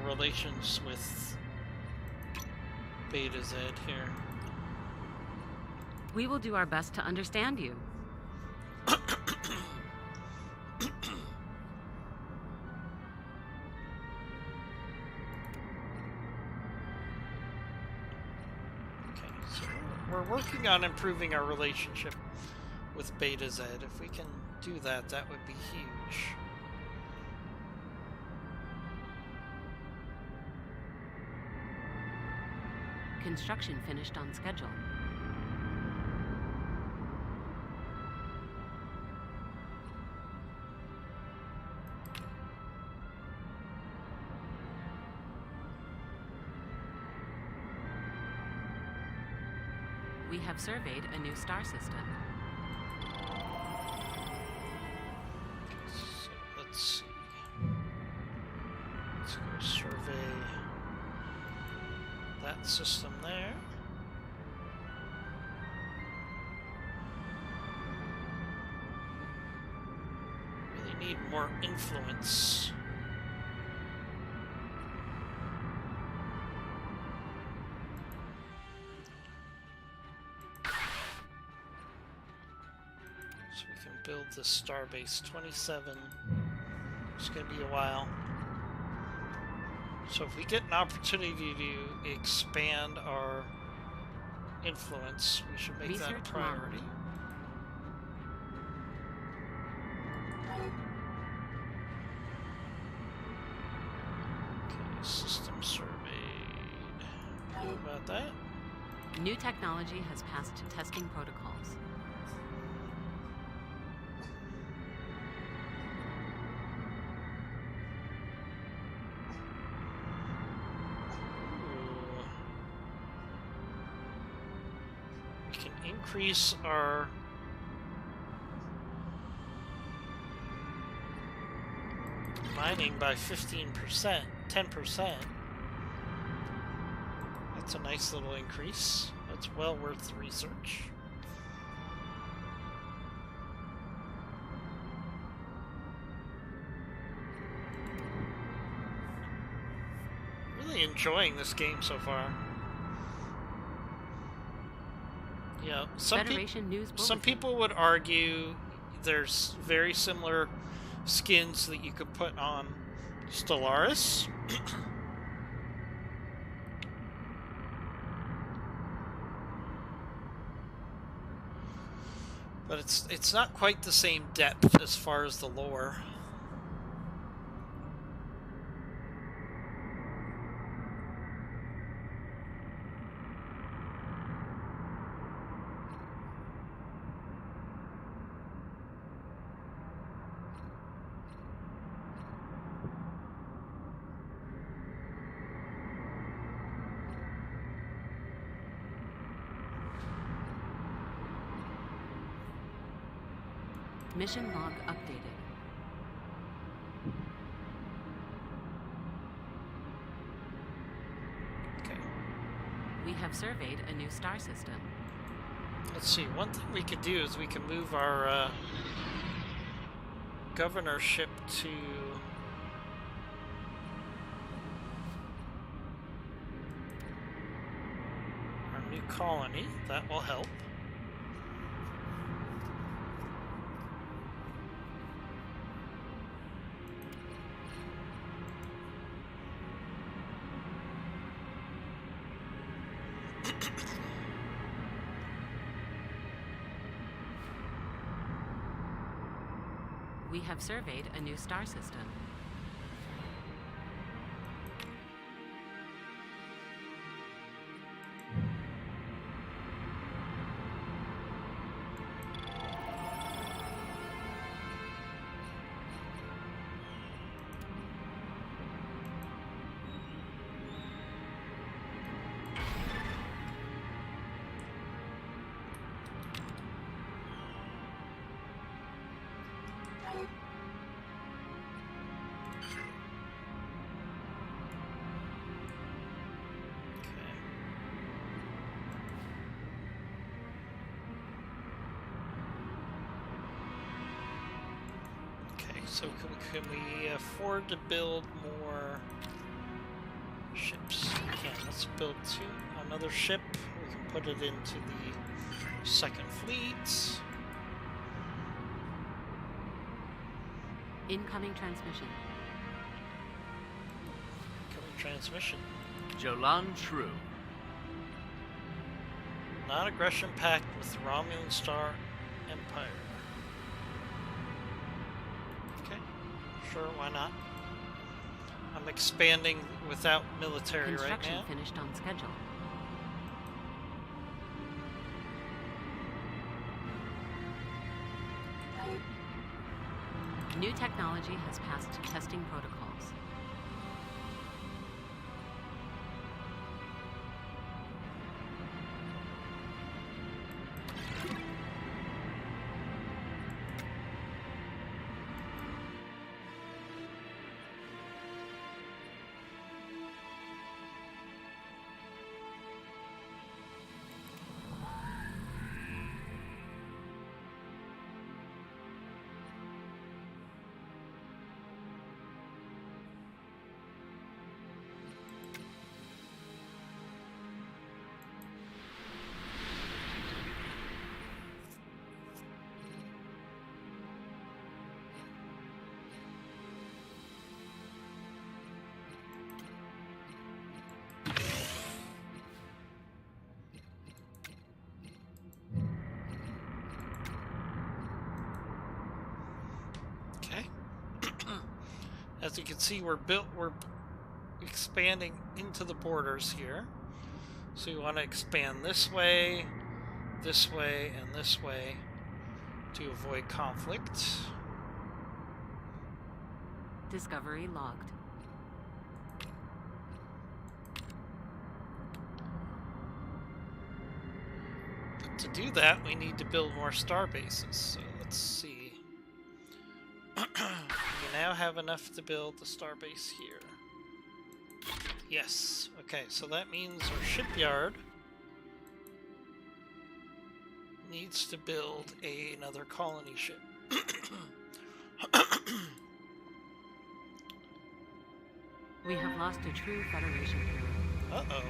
Relations with Beta Z here. We will do our best to understand you. Okay, so we're working on improving our relationship with Beta Z. If we can do that, that would be huge. Construction finished on schedule. We have surveyed a new star system. So let's see. Let's go survey that system there. Really need more influence. So we can build this Starbase 27. It's going to be a while. So if we get an opportunity to expand our influence, we should make that a priority. Okay, system surveyed. How about that? New technology has passed testing protocols. Increase our mining by 15%, 10%. That's a nice little increase. That's well worth the research. Really enjoying this game so far. Yeah, some people would argue there's very similar skins that you could put on Stellaris. But it's not quite the same depth as far as the lore. Mission log updated. Okay. We have surveyed a new star system. Let's see. One thing we could do is we can move our governorship to our new colony. That will help. We have surveyed a new star system. So can we afford to build more ships? We can. Let's build another ship. We can put it into the second fleet. Incoming transmission. Incoming transmission. Jolan Shrew. Non-aggression pact with the Romulan Star Empire. Sure, why not? I'm expanding without military right Construction now. finished on schedule. New technology has passed testing protocols. As you can see, we're expanding into the borders here. So you want to expand this way, and this way to avoid conflict. Discovery logged. But to do that, we need to build more star bases. So let's see. We now have enough to build the starbase here. Yes. Okay, so that means our shipyard needs to build another colony ship. We have lost a true Federation hero. Uh-oh.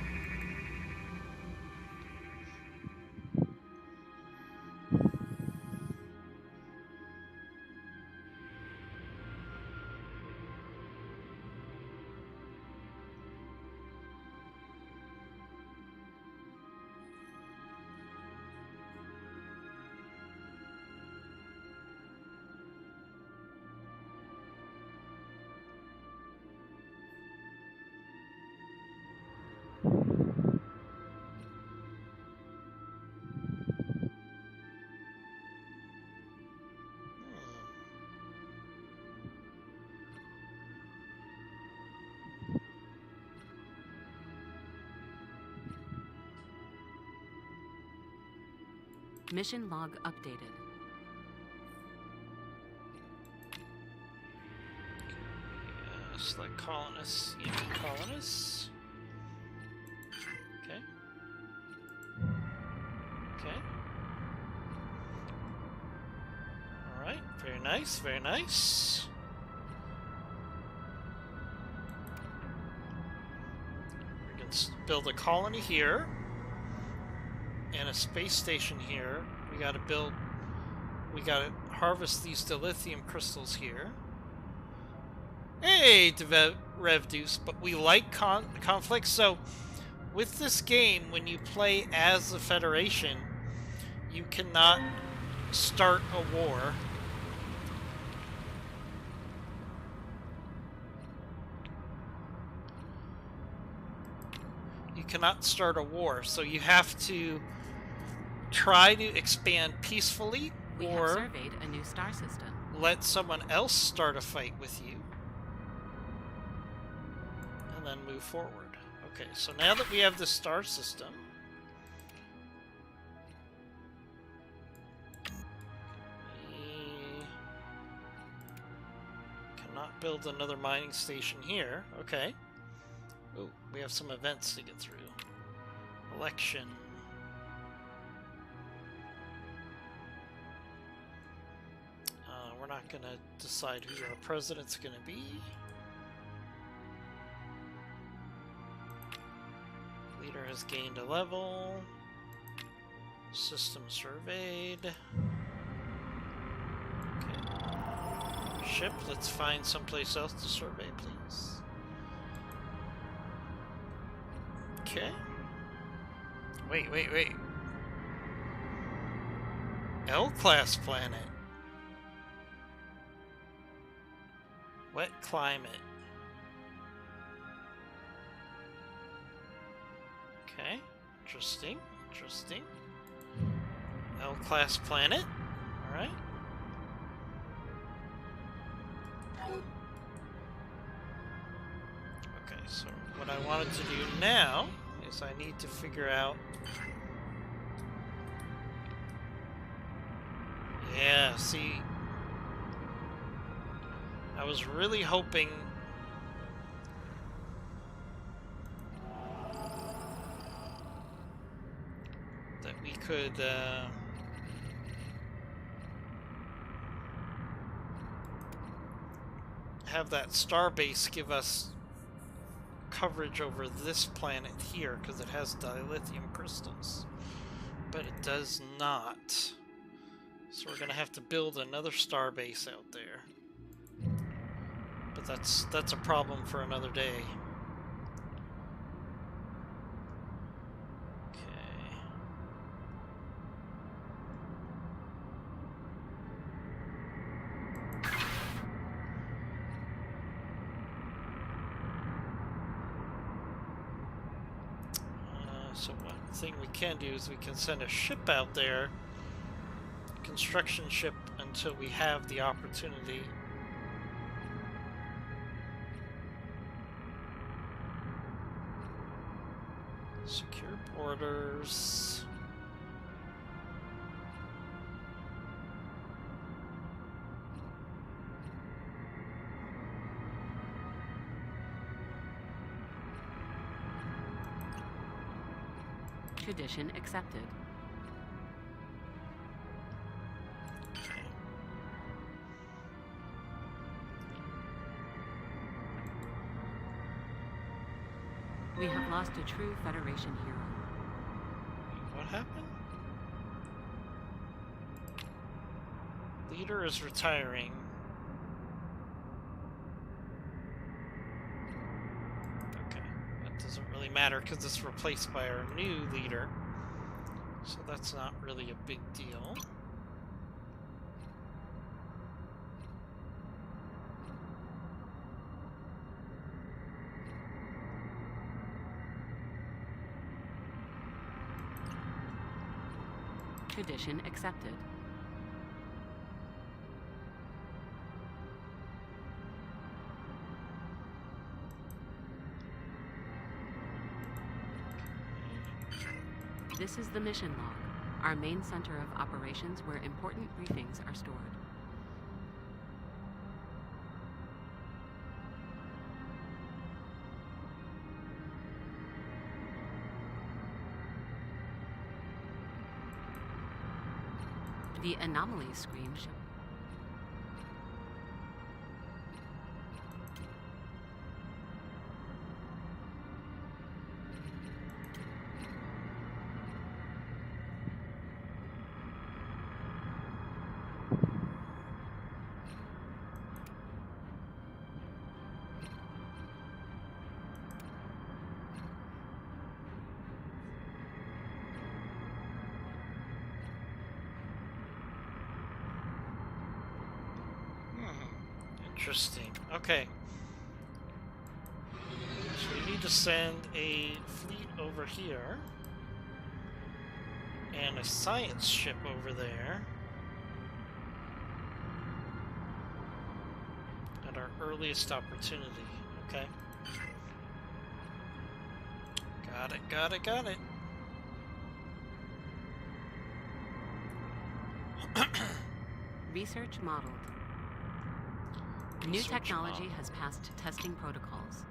Mission log updated. Select colonists, EMP colonists. Okay. Okay. Alright, very nice, very nice. We can build a colony here. And a space station here. We gotta harvest these dilithium crystals here. Hey, Revdeuce, but we like conflict, so with this game, when you play as the Federation, you cannot start a war. You cannot start a war, so you have to try to expand peacefully, We have or surveyed a new star system. let someone else start a fight with you. And then move forward. Okay, so now that we have the star system, we cannot build another mining station here. Okay. Oh, we have some events to get through. Election. We're not going to decide who our president's going to be. Leader has gained a level. System surveyed. Okay. Ship, let's find someplace else to survey, please. Okay. Wait. L-class planet. Wet climate. Okay. Interesting. L-class planet. Alright. Okay, so what I wanted to do now is I need to figure out... Yeah, see... I was really hoping that we could have that starbase give us coverage over this planet here, because it has dilithium crystals, but it does not. So we're gonna have to build another starbase out there. But that's a problem for another day. Okay. So one thing we can do is we can send a ship out there, construction ship, until we have the opportunity. Secure borders. Tradition accepted. Okay. We have lost a true Federation hero. What happened? Leader is retiring. Okay, that doesn't really matter because it's replaced by our new leader. So that's not really a big deal. Tradition accepted. This is the mission log. our main center of operations where important briefings are stored. The anomaly screen shows. Interesting. Okay. So we need to send a fleet over here. And a science ship over there. At our earliest opportunity. Okay. Got it, got it, got it. Research modeled. New technology has passed testing protocols.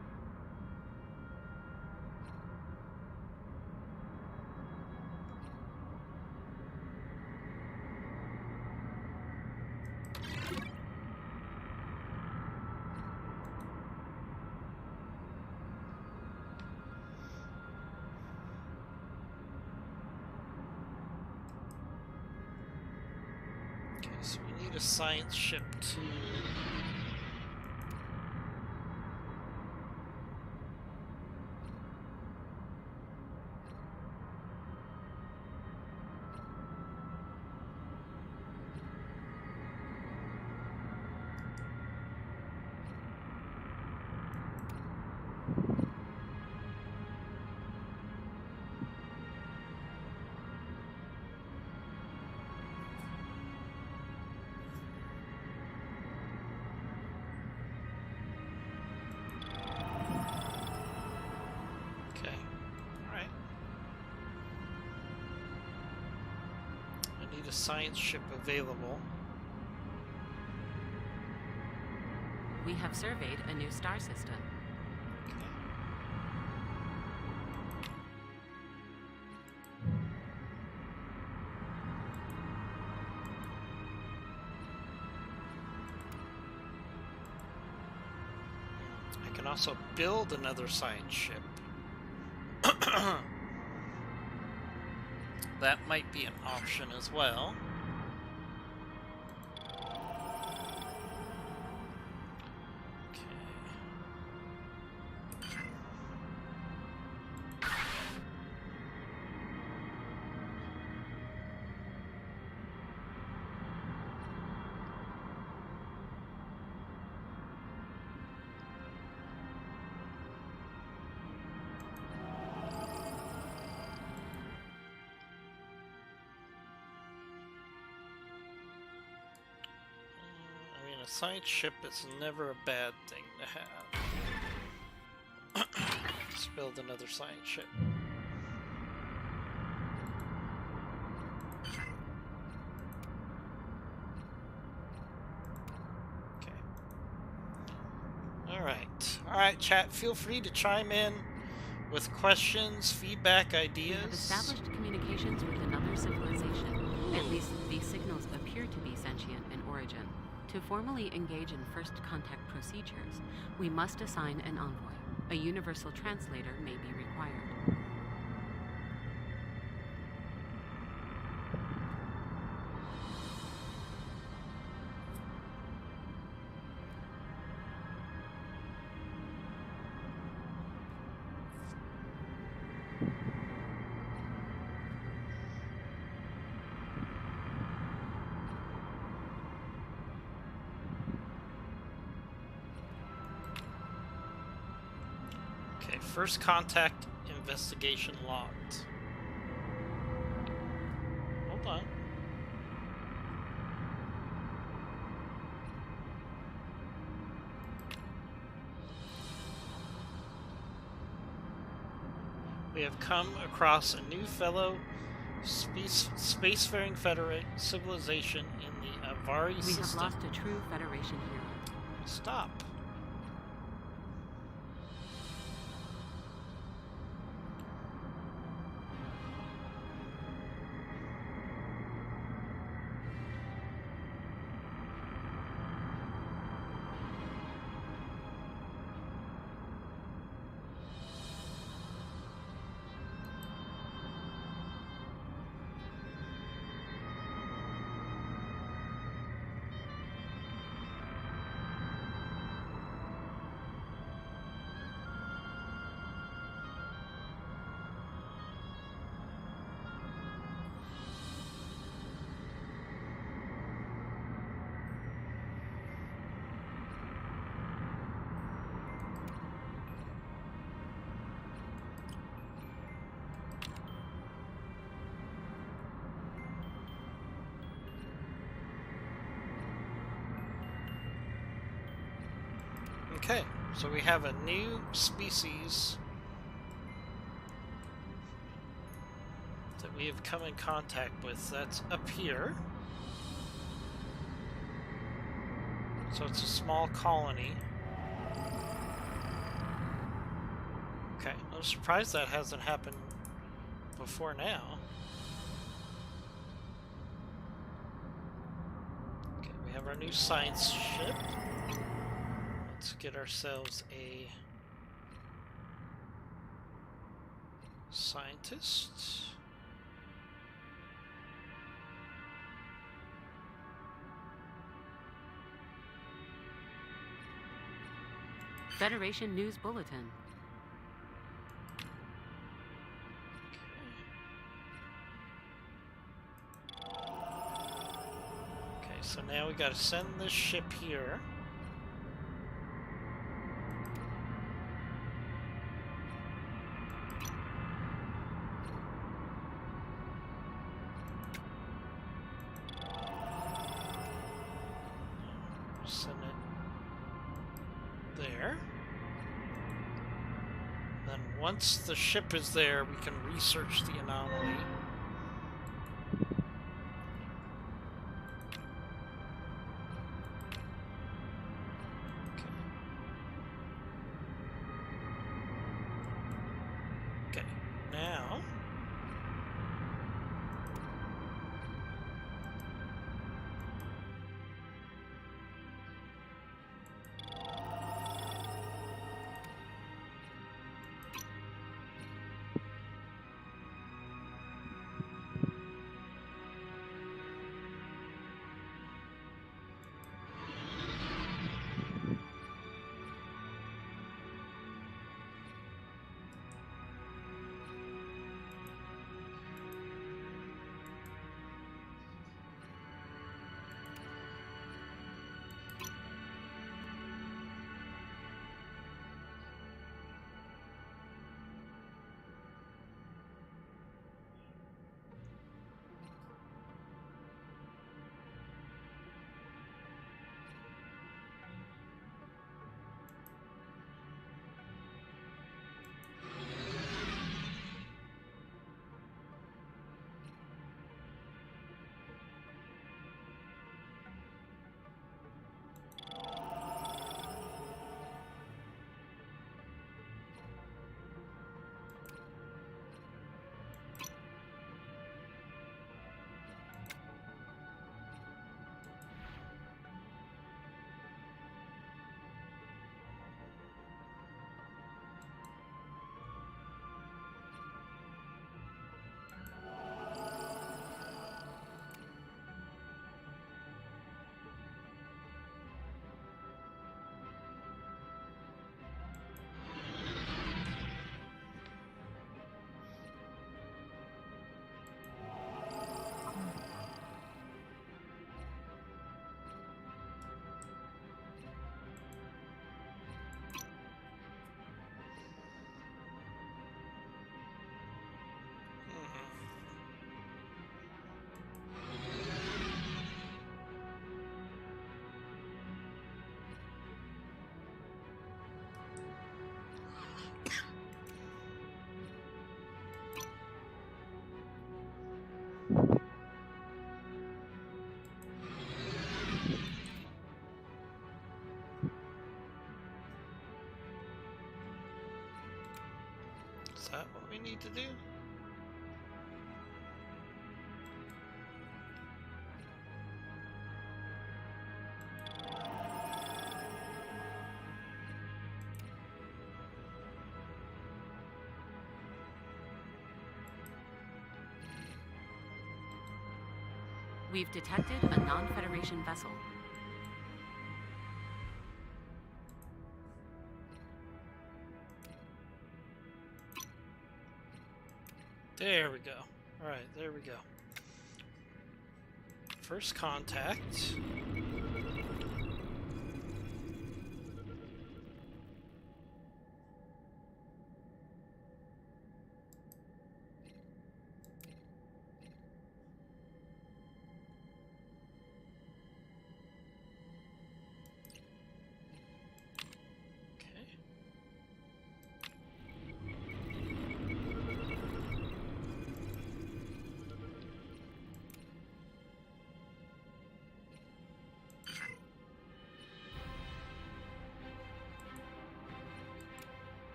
Okay, so we need a science ship to... Okay, alright. I need a science ship available. We have surveyed a new star system. Okay. I can also build another science ship. That might be an option as well. A science ship is never a bad thing to have. Let's build another science ship. Okay. Alright, chat, feel free to chime in with questions, feedback, ideas. We have established communications with another civilization. At least these signals appear to be sentient in origin. To formally engage in first contact procedures, we must assign an envoy. A universal translator may be required. Okay, first contact investigation logged. Hold on. We have come across a new fellow Spacefaring civilization in the Avari We system. have lost a true Federation hero. Stop. Okay, so we have a new species that we have come in contact with. That's up here. So it's a small colony. Okay, I'm surprised that hasn't happened before now. Okay, we have our new science ship. Let's get ourselves a scientist. Federation News Bulletin. Okay, so now we gotta send this ship here. Send it there. Then once the ship is there, we can research the anomaly. Okay. Okay, now need to do? We've detected a non-Federation vessel. There we go. Alright, there we go. First contact.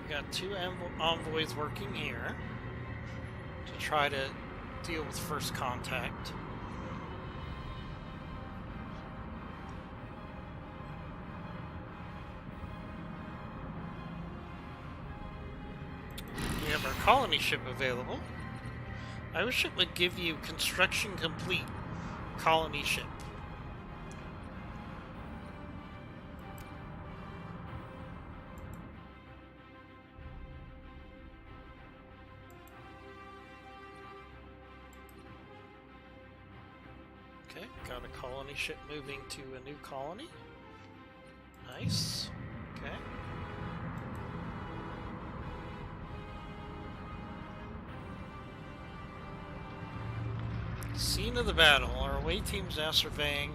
Got two envoys working here to try to deal with first contact. We have our colony ship available. I wish it would give you construction complete colony ship. Okay, got a colony ship moving to a new colony. Nice. Okay. Scene of the battle. Our away team's now surveying.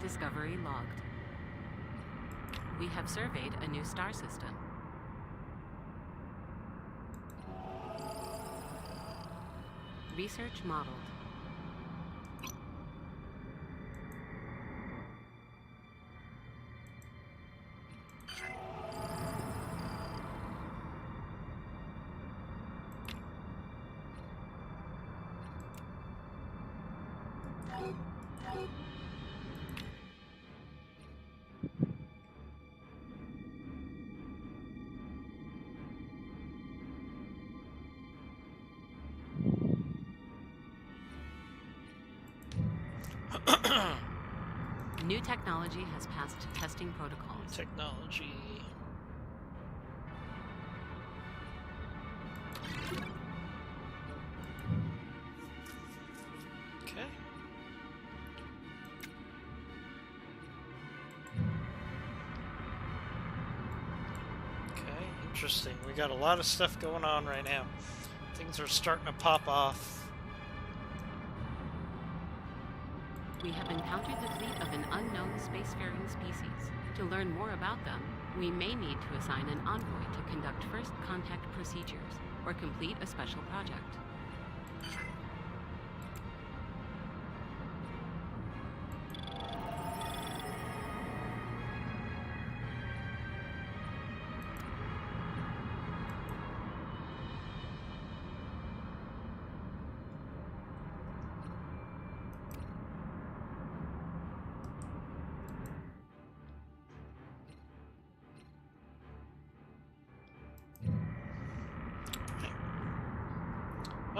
Discovery logged. We have surveyed a new star system. Research modeled. New technology has passed testing protocols. Technology. Okay. Okay, interesting. We got a lot of stuff going on right now. Things are starting to pop off. We have encountered the fleet of an unknown spacefaring species. To learn more about them, we may need to assign an envoy to conduct first contact procedures or complete a special project.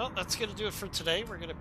Well, that's going to do it for today. We're going to